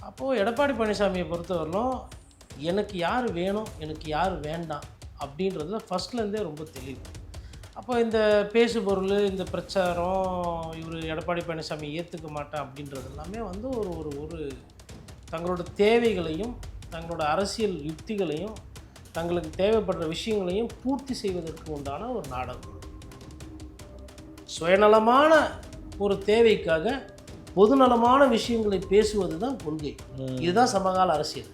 அப்போது எடப்பாடி பழனிசாமியை பொறுத்தவரையிலும் எனக்கு யார் வேணும், எனக்கு யார் வேண்டாம் அப்படின்றதுல ஃபஸ்ட்லேருந்தே ரொம்ப தெளிவு. அப்போ இந்த பேசு பொருள், இந்த பிரச்சாரம், இவர் எடப்பாடி பழனிசாமி ஏற்றுக்க மாட்டேன் அப்படின்றது எல்லாமே வந்து ஒரு ஒரு ஒரு தங்களோட தேவைகளையும், தங்களோட அரசியல் யுக்திகளையும், தங்களுக்கு தேவைப்படுற விஷயங்களையும் பூர்த்தி செய்வதற்கு உண்டான ஒரு நாடகம். சுயநலமான ஒரு தேவைக்காக பொதுநலமான விஷயங்களை பேசுவது தான் கொள்கை. இதுதான் சமகால அரசியல்.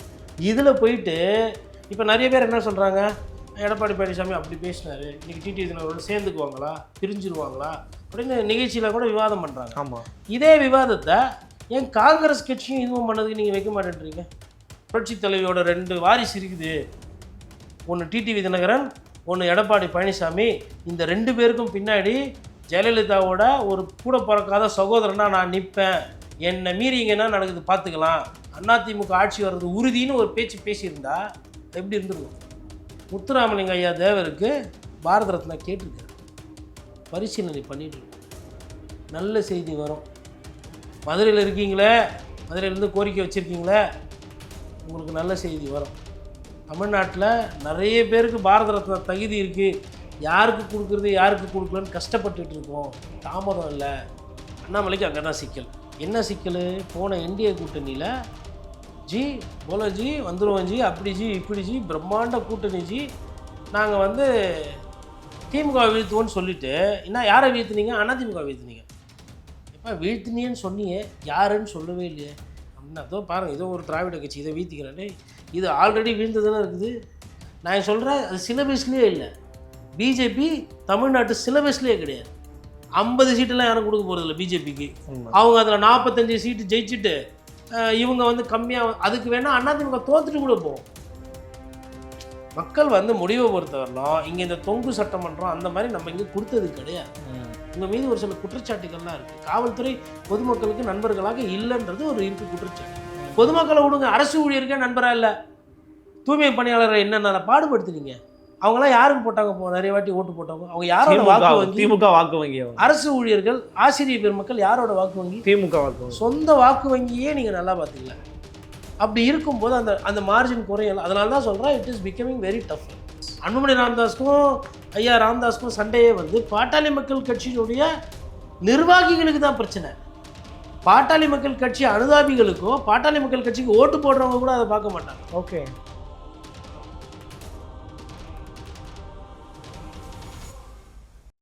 இதில் போயிட்டு இப்போ நிறைய பேர் என்ன சொல்கிறாங்க, எடப்பாடி பழனிசாமி அப்படி பேசினார், இன்றைக்கி டிடிவி தினகரனோட சேர்ந்துக்குவாங்களா, பிரிஞ்சிருவாங்களா அப்படின்னு நிகழ்ச்சியில் கூட விவாதம் பண்ணுறாங்க. ஆமாம், இதே விவாதத்தை ஏன் காங்கிரஸ் கட்சியும் இதுவும் பண்ணதுக்கு நீங்கள் வைக்க மாட்டேன்றீங்க? புரட்சி தலைவியோட 2 வாரிசு இருக்குது, ஒன்று டிடிவி தினகரன், ஒன்று எடப்பாடி பழனிசாமி. இந்த 2 பேருக்கும் பின்னாடி ஜெயலலிதாவோட ஒரு கூட பிறக்காத சகோதரனாக நான் நிற்பேன், என்னை மீறி இங்கே என்ன நடக்குது பார்த்துக்கலாம், அதிமுக ஆட்சி வர்றது உறுதின்னு ஒரு பேச்சு பேசியிருந்தா எப்படி இருந்துருக்கும்? முத்துராமலிங்க ஐயா தேவருக்கு பாரத ரத்னா கேட்டிருக்காரு, பரிசீலனை பண்ணிட்டு இருக்கோம், நல்ல செய்தி வரும். மதுரையில் இருக்கீங்களே, மதுரையிலேருந்து கோரிக்கை வச்சுருக்கீங்களே, உங்களுக்கு நல்ல செய்தி வரும். தமிழ்நாட்டில் நிறைய பேருக்கு பாரத ரத்னா தகுதி இருக்குது, யாருக்கு கொடுக்குறது யாருக்கு கொடுக்கலன்னு கஷ்டப்பட்டுட்டு இருக்கோம், தாமதம் இல்லை. அண்ணாமலைக்கு அங்கே தான் சிக்கல். என்ன சிக்கல்? போன என்டிஏ கூட்டணியில் ஜி போல ஜி வந்துடுவோம் ஜி, அப்படி ஜி இப்படி ஜி, பிரம்மாண்ட கூட்டணி ஜி, நாங்கள் வந்து திமுக வீழ்த்துவோன்னு சொல்லிவிட்டு என்ன யாரை வீழ்த்துனீங்க? அதிமுக வீழ்த்துனீங்க. எப்போ வீழ்த்தினியன்னு சொன்னீங்க, யாருன்னு சொல்லவே இல்லையே அப்படின்னா அதோ பாருங்கள், இதோ ஒரு திராவிட கட்சி இதை வீழ்த்திக்கிறேன், இது ஆல்ரெடி வீழ்ந்ததுன்னு இருக்குது. நான் சொல்கிறேன், அது சிலபஸ்லேயே இல்லை. பிஜேபி தமிழ்நாட்டு சிலபஸ்லேயே கிடையாது. 50 சீட்டெல்லாம் யாரும் கொடுக்க போகிறதில்ல பிஜேபிக்கு. அவங்க அதில் 45 சீட்டு ஜெயிச்சுட்டு இவங்க வந்து கம்மியாக, அதுக்கு வேணால் அதிமுக தோற்றுட்டு கூட போகும். மக்கள் வந்து முடிவை பொறுத்தவரைலாம் இங்கே இந்த தொங்கு சட்டமன்றம் அந்த மாதிரி நம்ம இங்கே கொடுத்தது கிடையாது. உங்கள் மீது ஒரு சில குற்றச்சாட்டுகள்லாம் இருக்குது. காவல்துறை பொதுமக்களுக்கு நண்பர்களாக இல்லைன்றது ஒரு இருக்குது குற்றச்சாட்டு. பொதுமக்களை விடுங்க, அரசு ஊழியருக்கே நண்பராக இல்லை. தூய்மை பணியாளரை என்னென்ன பாடுபடுத்துனீங்க? அவங்களாம் யாருக்கு போட்டாங்க? நிறைய வாட்டி ஓட்டு போட்டாங்க. அவங்க யாரோட வாக்கு வங்கி? திமுக வாக்கு வங்கி. அரசு ஊழியர்கள், ஆசிரியர் பெருமக்கள் யாரோட வாக்கு வங்கி? திமுக வாக்கு வங்கி. சொந்த வாக்கு வங்கியே நீங்கள் நல்லா பார்த்துக்கல. அப்படி இருக்கும்போது அந்த அந்த மார்ஜின் குறையல. அதனால தான் சொல்கிறேன், it is becoming very tough. Anbumani ராமதாஸுக்கும் ஐயா ராமதாஸுக்கும் சண்டையே வந்து பாட்டாளி மக்கள் கட்சியினுடைய நிர்வாகிகளுக்கு தான் பிரச்சனை. பாட்டாளி மக்கள் கட்சி அனுதாபிகளுக்கும் பாட்டாளி மக்கள் கட்சிக்கு ஓட்டு போடுறவங்க கூட அதை பார்க்க மாட்டாங்க. ஓகே,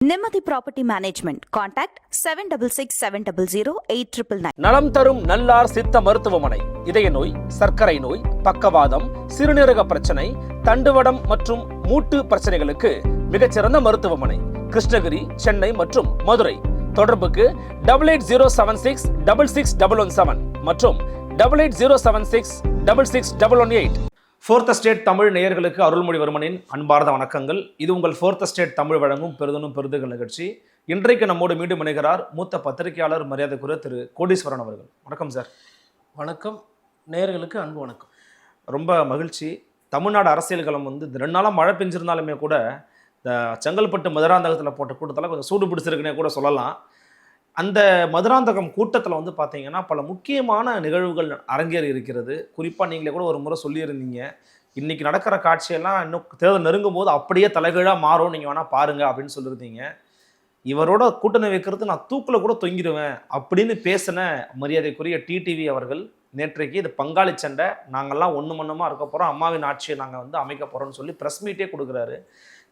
நிம்மதி ப்ராப்பர்ட்டி மேனேஜ்மெண்ட். கான்டாக்ட் 7667008999. நலம் தரும் நல்லார் சித்த மருத்துவமனை. இதய நோய், சர்க்கரை நோய், பக்கவாதம், சிறுநீரக பிரச்சனை, தண்டுவடம் மற்றும் மூட்டு பிரச்சனைகளுக்கு மிகச்சிறந்த மருத்துவமனை. கிருஷ்ணகிரி, சென்னை மற்றும் மதுரை. தொடர்புக்கு 8807666117 மற்றும் 8807666118. ஃபோர்த் எஸ்டேட் தமிழ் நேயர்களுக்கு அருள்மொழிவர்மனின் அன்பார்ந்த வணக்கங்கள். இது உங்கள் ஃபோர்த் எஸ்டேட் தமிழ் வழங்கும் பெருதனும் பெருதுகள் நிகழ்ச்சி. இன்றைக்கு நம்மோடு மீண்டும் இணைகிறார் மூத்த பத்திரிகையாளர் மரியாதைக்குரிய திரு கோடீஸ்வரன் அவர்கள். வணக்கம் சார். வணக்கம். நேயர்களுக்கு அன்பு வணக்கம். ரொம்ப மகிழ்ச்சி. தமிழ்நாடு அரசியல் களம் வந்து 2 நாளாக மழை பெஞ்சிருந்தாலுமே கூட இந்த செங்கல்பட்டு மதுராந்தகத்தில் போட்ட கூட்டத்தில் கொஞ்சம் சூடு பிடிச்சிருக்குன்னே கூட சொல்லலாம். அந்த மதுராந்தகம் கூட்டத்தில் வந்து பார்த்தீங்கன்னா பல முக்கியமான நிகழ்வுகள் அரங்கேறி இருக்கிறது. குறிப்பாக நீங்களே கூட ஒரு முறை சொல்லியிருந்தீங்க, இன்றைக்கி நடக்கிற காட்சியெல்லாம் இன்னும் தேர்தல் நெருங்கும் போது அப்படியே தலைகீழாக மாறும், நீங்கள் வேணால் பாருங்கள் அப்படின்னு சொல்லியிருந்தீங்க. இவரோட கூட்டணி வைக்கிறது நான் தூக்கில் கூட தொங்கிடுவேன் அப்படின்னு பேசின மரியாதைக்குரிய டிடிவி அவர்கள் நேற்றைக்கு இது பங்காளி சண்டை, நாங்கள்லாம் ஒன்று மண்ணமாக இருக்க போகிறோம், அம்மாவின் ஆட்சியை நாங்கள் வந்து அமைக்க போகிறோம்னு சொல்லி ப்ரெஸ் மீட்டே கொடுக்குறாரு.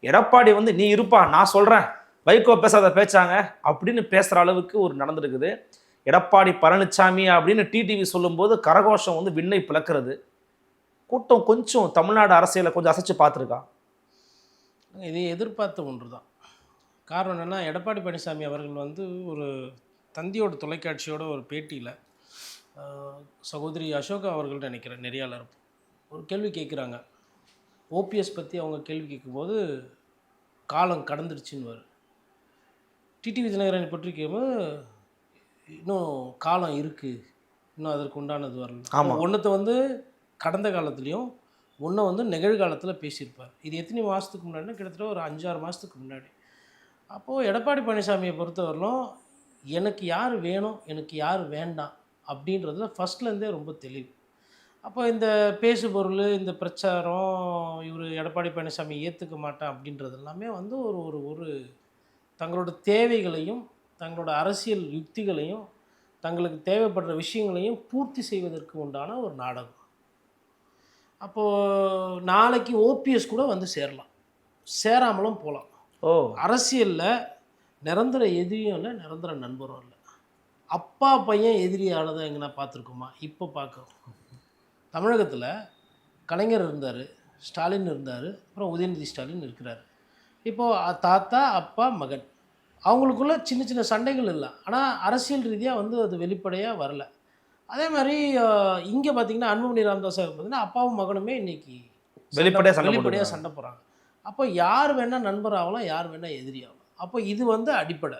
எடப்பாடி வந்து நீ இருப்பா, நான் சொல்கிறேன், வைகோ பேசாத பேச்சாங்க அப்படின்னு பேசுகிற அளவுக்கு ஒரு நடந்திருக்குது. எடப்பாடி பழனிசாமி அப்படின்னு டிடிவி சொல்லும்போது கரகோஷம் வந்து விண்ணை பிளக்கிறது. கூட்டம் கொஞ்சம் தமிழ்நாடு அரசியலை கொஞ்சம் அசைச்சு பார்த்துருக்கா? இதை எதிர்பார்த்த ஒன்று தான். காரணம் என்னென்னா, எடப்பாடி பழனிசாமி அவர்கள் வந்து ஒரு தந்தியோட தொலைக்காட்சியோட ஒரு பேட்டியில் சகோதரி அசோகா அவர்கள்ட்ட நினைக்கிறேன் நெறியாளர் ஒரு கேள்வி கேட்குறாங்க. ஓபிஎஸ் பற்றி அவங்க கேள்வி கேட்கும்போது காலம் கடந்துடுச்சுன்னு வரும். டிடிவி தினகரனை பற்றி கேட்கும்போது இன்னும் காலம் இருக்குது, இன்னும் அதற்கு உண்டானது வரல. ஆமாம், ஒன்றத்தை வந்து கடந்த காலத்துலேயும் ஒன்றை வந்து நிகழ்காலத்தில் பேசியிருப்பார். இது எத்தனை மாதத்துக்கு முன்னாடினா கிட்டத்தட்ட ஒரு 5-6 மாதத்துக்கு முன்னாடி. அப்போது எடப்பாடி பழனிசாமியை பொறுத்தவரையிலும் எனக்கு யார் வேணும், எனக்கு யார் வேண்டாம் அப்படின்றதுல ஃபஸ்ட்லேருந்தே ரொம்ப தெளிவு. அப்போ இந்த பேசுபொருள், இந்த பிரச்சாரம், இவர் எடப்பாடி பழனிசாமி ஏற்றுக்க மாட்டேன் அப்படின்றது எல்லாமே வந்து ஒரு ஒரு ஒரு தங்களோட தேவைகளையும், தங்களோட அரசியல் யுக்திகளையும், தங்களுக்கு தேவைப்படுற விஷயங்களையும் பூர்த்தி செய்வதற்கு உண்டான ஒரு நாடகம். அப்போது நாளைக்கு ஓபிஎஸ் கூட வந்து சேரலாம், சேராமலும் போகலாம். ஓ, அரசியலில் நிரந்தர எதிரியும் இல்லை, நிரந்தர நண்பரும் இல்லை. அப்பா பையன் எதிரியானதை எங்கன்னா பார்த்துருக்கோமா? இப்போ பார்க்குறோம். தமிழகத்தில் கலைஞர் இருந்தார், ஸ்டாலின் இருந்தார், அப்புறம் உதயநிதி ஸ்டாலின் இருக்கிறார். இப்போது தாத்தா, அப்பா, மகன், அவங்களுக்குள்ள சின்ன சின்ன சண்டைகள் இல்லை, ஆனால் அரசியல் ரீதியாக வந்து அது வெளிப்படையாக வரல. அதே மாதிரி இங்கே பார்த்தீங்கன்னா அன்புமணி ராமதாஸ் பார்த்தீங்கன்னா அப்பாவும் மகனுமே இன்னைக்கு வெளிப்படையாக சண்டை போடுறாங்க. அப்போ யார் வேணால் நண்பர் ஆகலாம், யார் வேணால் எதிரி ஆகலாம். அப்போ இது வந்து அடிப்படை.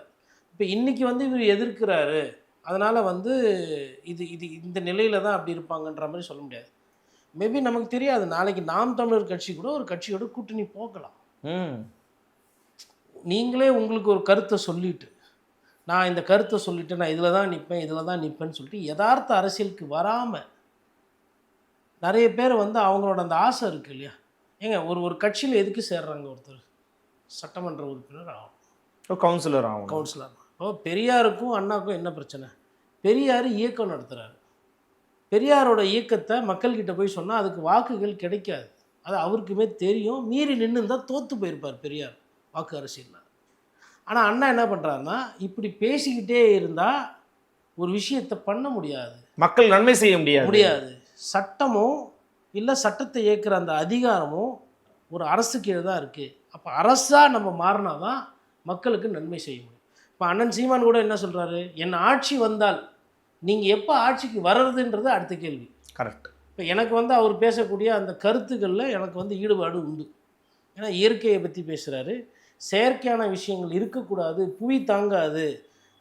இப்போ இன்றைக்கி வந்து இவர் எதிர்க்கிறாரு, அதனால் வந்து இது இது இந்த நிலையில் தான் அப்படி இருப்பாங்கன்ற மாதிரி சொல்ல முடியாது. மேபி நமக்கு தெரியாது, நாளைக்கு நாம் தமிழர் கட்சி கூட ஒரு கட்சியோட கூட்டணி போகலாம். நீங்களே உங்களுக்கு ஒரு கருத்தை சொல்லிட்டு, நான் இந்த கருத்தை சொல்லிவிட்டு நான் இதில் தான் நிற்பேன், இதில் தான் நிற்பேன்னு சொல்லிட்டு யதார்த்த அரசியலுக்கு வராமல் நிறைய பேர் வந்து அவங்களோட அந்த ஆசை இருக்குது இல்லையா? ஏங்க ஒரு கட்சியில் எதுக்கு சேர்றாங்க? ஒருத்தர் சட்டமன்ற உறுப்பினர் ஆகும், கவுன்சிலர் ஆகும். கவுன்சிலர். இப்போ பெரியாருக்கும் அண்ணாக்கும் என்ன பிரச்சனை? பெரியார் இயக்கம் நடத்துகிறாரு, பெரியாரோட இயக்கத்தை மக்கள்கிட்ட போய் சொன்னால் அதுக்கு வாக்குகள் கிடைக்காது, அது அவருக்குமே தெரியும். மீறி நின்று தான் தோற்று போயிருப்பார் பெரியார் வாக்கு அரசியலில். ஆனால் அண்ணா என்ன பண்ணுறாருன்னா, இப்படி பேசிக்கிட்டே இருந்தால் ஒரு விஷயத்தை பண்ண முடியாது, மக்கள் நன்மை செய்ய முடியாது. சட்டமும் இல்லை சட்டத்தை இயக்குற அந்த அதிகாரமும் ஒரு அரசு கீழே தான் இருக்குது. அப்போ அரசாக நம்ம மாறினா தான் மக்களுக்கு நன்மை செய்ய முடியும். இப்போ அண்ணன் சீமான் கூட என்ன சொல்கிறாரு, என் ஆட்சி வந்தால், நீங்கள் எப்போ ஆட்சிக்கு வர்றதுன்றது அடுத்த கேள்வி. கரெக்ட். இப்போ எனக்கு வந்து அவர் பேசக்கூடிய அந்த கருத்துக்களில் எனக்கு வந்து ஈடுபாடு உண்டு. ஏன்னா இயற்கையை பற்றி பேசுகிறாரு, செயற்கையான விஷயங்கள் இருக்கக்கூடாது, புவி தாங்காது.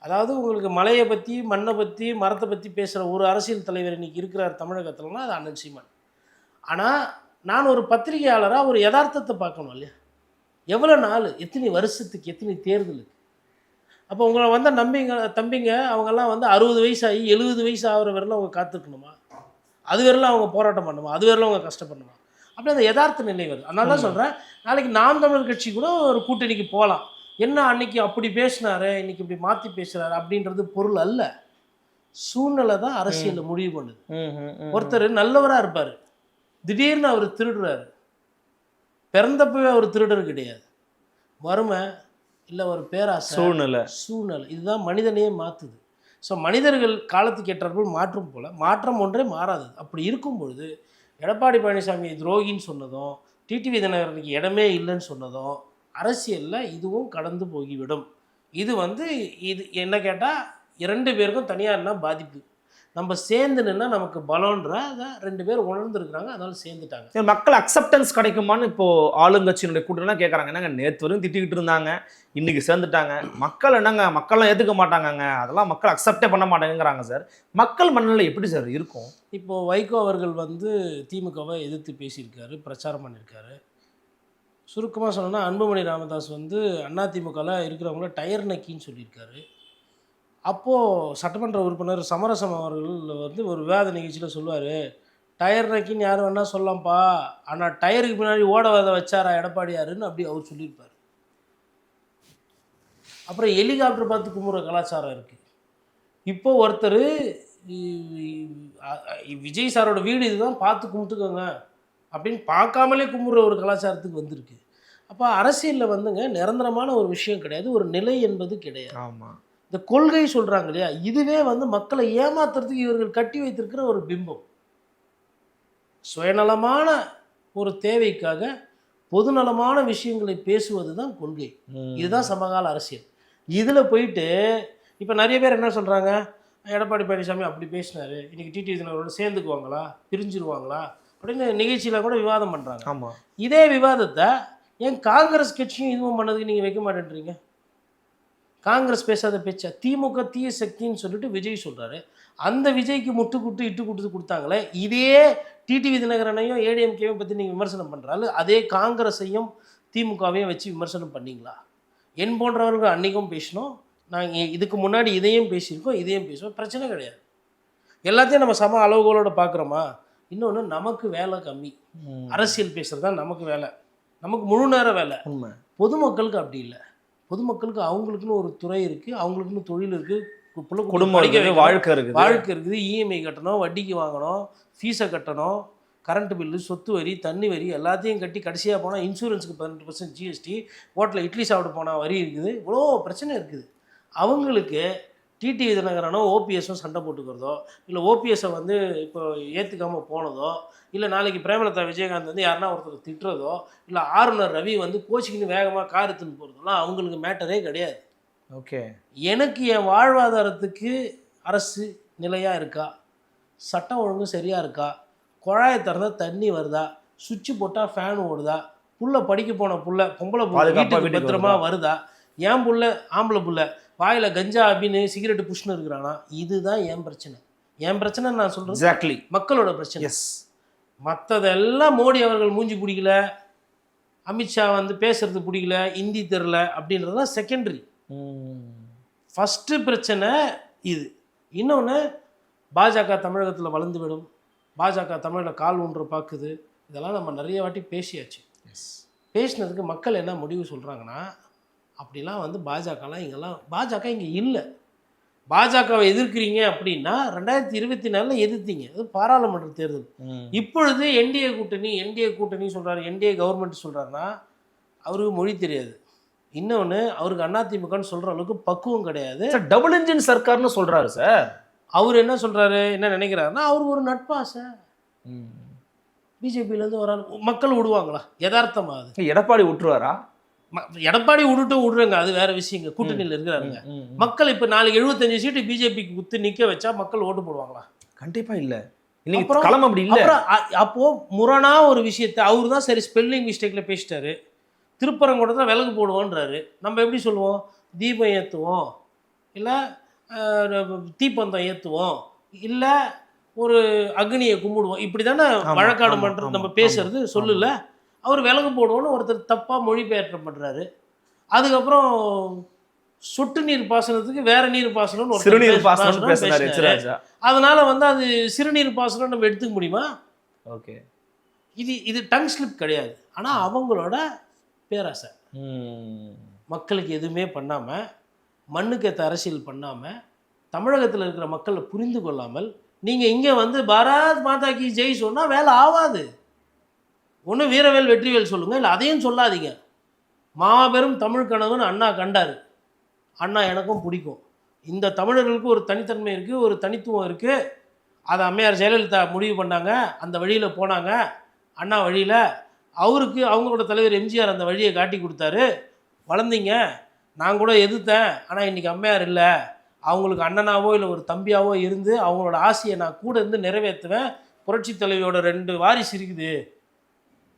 அதாவது உங்களுக்கு மலையை பற்றி, மண்ணை பற்றி, மரத்தை பற்றி பேசுகிற ஒரு அரசியல் தலைவர் இன்றைக்கி இருக்கிறார் தமிழகத்தில்னா அது அண்ணன் சீமான். ஆனால் நான் ஒரு பத்திரிகையாளராக ஒரு யதார்த்தத்தை பார்க்கணும் இல்லையா? எவ்வளோ நாள், எத்தனை வருஷத்துக்கு, எத்தனை தேர்தலுக்கு? அப்போ உங்களை வந்து தம்பிங்க அவங்கெல்லாம் வந்து 60 வயசாகி 70 வயசு ஆகிற வரலாம் அவங்க காத்திருக்கணுமா? அது வரலாம் அவங்க போராட்டம் பண்ணணுமா? அது வரலாம் அவங்க கஷ்டப்படணுமா? அப்படி அந்த யதார்த்த நிலை வருது. அதனால தான் சொல்கிறேன், நாளைக்கு நாம் தமிழர் கட்சி கூட ஒரு கூட்டணிக்கு போகலாம். என்ன அன்னைக்கு அப்படி பேசினாரு, இன்னைக்கு இப்படி மாற்றி பேசுகிறாரு அப்படின்றது பொருள் அல்ல. சூழ்நிலை தான் அரசியலில் முடிவு பண்ணுது. ஒருத்தர் நல்லவராக இருப்பார், திடீர்னு அவர் திருடுறாரு. பிறந்தப்பவே அவர் திருடர் கிடையாது, வறுமை இல்லை ஒரு பேராசை, சூழ்நிலை இதுதான் மனிதனையே மாற்றுது. ஸோ மனிதர்கள் காலத்துக்கு ஏற்றாற்போல் மாற்றும் போல் மாற்றம் ஒன்றே மாறாது. அப்படி இருக்கும் பொழுது எடப்பாடி பழனிசாமி துரோகின்னு சொன்னதும், டிடிவி தினகரனுக்கு இடமே இல்லைன்னு சொன்னதும் அரசியலில் இதுவும் கடந்து போகிவிடும். இது வந்து இது என்ன கேட்டால் 2 பேருக்கும் தனியார்னா பாதிப்பு, நம்ம சேர்ந்து நின்னா நமக்கு பலன்ற அதை 2 பேர் உணர்ந்துருக்குறாங்க, அதனால சேர்ந்துட்டாங்க. மக்கள் அக்செப்டன்ஸ் கிடைக்குமான்னு இப்போ ஆளுங்கட்சியினுடைய கூட்டம்லாம் கேட்குறாங்க. என்னங்க நேற்று வரையும் திட்டிக்கிட்டு இருந்தாங்க, இன்னைக்கு சேர்ந்துட்டாங்க, மக்கள் என்னங்க மக்கள்லாம் ஏற்றுக்க மாட்டாங்கங்க, அதெல்லாம் மக்கள் அக்செப்டே பண்ண மாட்டாங்கிறாங்க சார். மக்கள் மனநிலை எப்படி சார் இருக்கும்? இப்போது வைகோ அவர்கள் வந்து திமுகவை எதிர்த்து பேசியிருக்காரு, பிரச்சாரம் பண்ணியிருக்காரு. சுருக்கமாக சொல்லணும்னா அன்புமணி ராமதாஸ் வந்து அதிமுகவில் இருக்கிறவங்கள டயர் நக்கின்னு சொல்லியிருக்காரு. அப்போது சட்டமன்ற உறுப்பினர் சமரசம் அவர்கள் வந்து ஒரு விவாத நிகழ்ச்சியில் சொல்லுவார், டயர் நக்கின்னு யார் வேணால் சொல்லலாம்ப்பா, ஆனால் டயருக்கு பின்னாடி ஓட வச்சாரா எடப்பாடியாருன்னு அப்படி அவர் சொல்லியிருப்பார். அப்புறம் ஹெலிகாப்டர் பார்த்து கும்பிட்ற கலாச்சாரம் இருக்குது. இப்போ ஒருத்தர் விஜய் சாரோட வீடு இதுதான் பார்த்து கும்பிட்டுக்கோங்க அப்படின்னு பார்க்காமலே கும்பிட்ற ஒரு கலாச்சாரத்துக்கு வந்திருக்கு. அப்போ அரசியலில் வந்துங்க நிரந்தரமான ஒரு விஷயம் கிடையாது, ஒரு நிலை என்பது கிடையாது. ஆமாம், இந்த கொள்கை சொல்கிறாங்க இல்லையா, இதுவே வந்து மக்களை ஏமாத்துறதுக்கு இவர்கள் கட்டி வைத்திருக்கிற ஒரு பிம்பம். சுயநலமான ஒரு தேவைக்காக பொதுநலமான விஷயங்களை பேசுவது தான் கொள்கை. இதுதான் சமகால அரசியல். இதில் போயிட்டு இப்போ நிறைய பேர் என்ன சொல்கிறாங்க, எடப்பாடி பழனிசாமி அப்படி பேசினார், இன்றைக்கி டிடிவி தினகரனோட சேர்ந்துக்குவாங்களா, பிரிஞ்சிருவாங்களா அப்படின்னு நிகழ்ச்சியில் கூட விவாதம் பண்ணுறாங்க. ஆமாம், இதே விவாதத்தை ஏன் காங்கிரஸ் கட்சியும் இதுவும் பண்ணதுக்கு நீங்கள் வைக்க மாட்டேன்றீங்க? காங்கிரஸ் பேசாத பேச்சா? திமுக தீய சக்தின்னு சொல்லிட்டு விஜய் சொல்கிறாரு, அந்த விஜய்க்கு இட்டு கொடுத்தாங்களே, இதே டிடிவி தினகரனையும் ஏடிஎம்கேவையும் பற்றி நீங்கள் விமர்சனம் பண்ணுறாரு, அதே காங்கிரஸையும் திமுகவையும் வச்சு விமர்சனம் பண்ணிங்களா? என் போன்றவர்கள் அன்றைக்கும் பேசினோம், நாங்கள் இதுக்கு முன்னாடி இதையும் பேசியிருக்கோம், இதையும் பேசுவோம், பிரச்சனை கிடையாது. எல்லாத்தையும் நம்ம சம அளவுகளோடு பார்க்குறோமா? இன்னொன்று நமக்கு வேலை கம்மி. அரசியல் பேசுகிறது தான் நமக்கு வேலை, நமக்கு முழு நேர வேலை. உண்மை. பொதுமக்களுக்கு அப்படி இல்லை. பொதுமக்களுக்கு அவங்களுக்குன்னு ஒரு துறை இருக்குது, அவங்களுக்குன்னு தொழில் இருக்குது, குடும்பம் இருக்குது, வாழ்க்கை இருக்குது, இஎம்ஐ கட்டணும், வட்டிக்கு வாங்கணும், ஃபீஸை கட்டணும், கரண்ட் பில்லு, சொத்து வரி, தண்ணி வரி எல்லாத்தையும் கட்டி கடைசியாக போனால் இன்சூரன்ஸுக்கு 18% ஜிஎஸ்டி, ஹோட்டலில் இட்லி சாப்பிட போனால் வரி இருக்குது, இவ்வளோ பிரச்சனை இருக்குது. அவங்களுக்கு டிடிவி தினகரனோ ஓபிஎஸோ சண்டை போட்டுக்கிறதோ, இல்லை ஓபிஎஸை வந்து இப்போ ஏற்றுக்காமல் போனதோ, இல்லை நாளைக்கு பிரேமலதா விஜயகாந்த் வந்து யாருன்னா ஒருத்தர் திட்டுறதோ, இல்லை ஆளுநர் ரவி வந்து கோச்சிக்கின்னு வேகமாக கார் எடுத்துன்னு போகிறதெல்லாம் அவங்களுக்கு மேட்டரே கிடையாது. ஓகே, எனக்கு என் வாழ்வாதாரத்துக்கு அரசு நிலையாக இருக்கா, சட்டம் ஒழுங்கு சரியாக இருக்கா, குழாயை திறந்தால் தண்ணி வருதா, சுவிட்சு போட்டால் ஃபேன் ஓடுதா, புள்ள படிக்க போன புள்ள பொம்பளை புள்ள வீட்டுக்கு பத்திரமா வருதா, என் புள்ள ஆம்பளை புள்ள வாயில் கஞ்சா அப்படின்னு சிகரெட்டு புஷ்னு இருக்கிறானா, இதுதான் என் பிரச்சனை. என் பிரச்சனை நான் சொல்கிறேன் எக்ஸாக்ட்லி மக்களோட பிரச்சனை. எஸ், மற்றதெல்லாம் மோடி அவர்கள் மூஞ்சி பிடிக்கல, அமித்ஷா வந்து பேசுறது பிடிக்கல, இந்தி தெரில அப்படின்றதுலாம் செகண்டரி. ஃபஸ்ட்டு பிரச்சனை இது. இன்னொன்று, பாஜக தமிழகத்தில் வளர்ந்து விடும், பாஜக தமிழில் கால் ஒன்று பார்க்குது, இதெல்லாம் நம்ம நிறைய வாட்டி பேசியாச்சு. பேசினதுக்கு மக்கள் என்ன முடிவு சொல்கிறாங்கன்னா, அப்படிலாம் வந்து பாஜகலாம் இங்கெல்லாம் பாஜக இங்கே இல்லை. பாஜகவை எதிர்க்கிறீங்க அப்படின்னா 2024 எதிர்த்தீங்க, அது பாராளுமன்ற தேர்தல். இப்பொழுது என்டிஏ கூட்டணி சொல்கிறாரு, என்டிஏ கவர்மெண்ட் சொல்கிறாருன்னா அவருக்கு மொழி தெரியாது. இன்னொன்று, அவருக்கு அதிமுகன்னு சொல்கிற அளவுக்கு பக்குவம் கிடையாது. டபுள் இன்ஜின் சர்க்கார்னு சொல்கிறாரு சார். அவர் என்ன சொல்கிறாரு, என்ன நினைக்கிறாருன்னா, அவர் ஒரு நட்பாசை. பிஜேபியிலேருந்து ஒரு மக்கள் விடுவாங்களா? யதார்த்தமாக அது எடப்பாடி விட்டுருவாரா? எடப்பாடி விடுறேங்க, அது வேற விஷயங்க. கூட்டணியில் இருக்கிறாருங்க. மக்கள் இப்போ நாளைக்கு 75 சீட்டு பிஜேபிக்கு குத்து நிற்க வச்சா மக்கள் ஓட்டு போடுவாங்களா? கண்டிப்பாக இல்லை. இன்னைக்கு களம் அப்படி இல்லை. அப்போது முரணா ஒரு விஷயத்தை அவர் தான் சரி ஸ்பெல்லிங் மிஸ்டேக்கில் பேசிட்டாரு, திருப்பரங்குன்றத்தில் விலகு போடுவோன்றாரு. நம்ம எப்படி சொல்லுவோம்? தீபம் ஏற்றுவோம், இல்லை தீப்பந்தம் ஏற்றுவோம், இல்லை ஒரு அக்னியை கும்பிடுவோம், இப்படி தானே வழக்காடு பண்ணுறது நம்ம பேசுறது. சொல்லல, அவர் விலகு போடுவோன்னு ஒருத்தர் தப்பாக மொழிபெயர்த்தம் பண்ணுறாரு. அதுக்கப்புறம் சொட்டு நீர் பாசனத்துக்கு வேற நீர் பாசனம்னு ஒரு சிறுநீர் பாசனம் பேசுறாரு. அதனால வந்து அது சிறுநீர் பாசனம் நம்ம எடுத்துக்க முடியுமா? ஓகே, இது டங் ஸ்லிப் கிடையாது. ஆனால் அவங்களோட பேராசை, மக்களுக்கு எதுவுமே பண்ணாமல், மண்ணுக்கேற்ற அரசியல் பண்ணாமல், தமிழகத்தில் இருக்கிற மக்களை புரிந்து கொள்ளாமல், நீங்கள் இங்கே வந்து பாரத் மாதா கி ஜெய் சொன்னால் வேலை ஆகாது. ஒன்று வீரவேல் வெற்றிவேல் சொல்லுங்கள், இல்லை அதையும் சொல்லாதீங்க. மாபெரும் தமிழ் கனவுன்னு அண்ணா கண்டார். அண்ணா எனக்கும் பிடிக்கும். இந்த தமிழர்களுக்கு ஒரு தனித்தன்மை இருக்குது, ஒரு தனித்துவம் இருக்குது. அதை அம்மையார் ஜெயலலிதா முடிவு பண்ணாங்க, அந்த வழியில் போனாங்க, அண்ணா வழியில். அவருக்கு அவங்களோட தலைவர் எம்ஜிஆர் அந்த வழியை காட்டி கொடுத்தாரு, வளர்ந்தீங்க. நான் கூட எதிர்த்தேன், ஆனால் இன்றைக்கி அம்மையார் இல்லை, அவங்களுக்கு அண்ணனாவோ இல்லை ஒரு தம்பியாவோ இருந்து அவங்களோட ஆசையை நான் கூட இருந்து நிறைவேற்றுவேன். புரட்சி தலைவியோட 2 வாரிசு இருக்குது,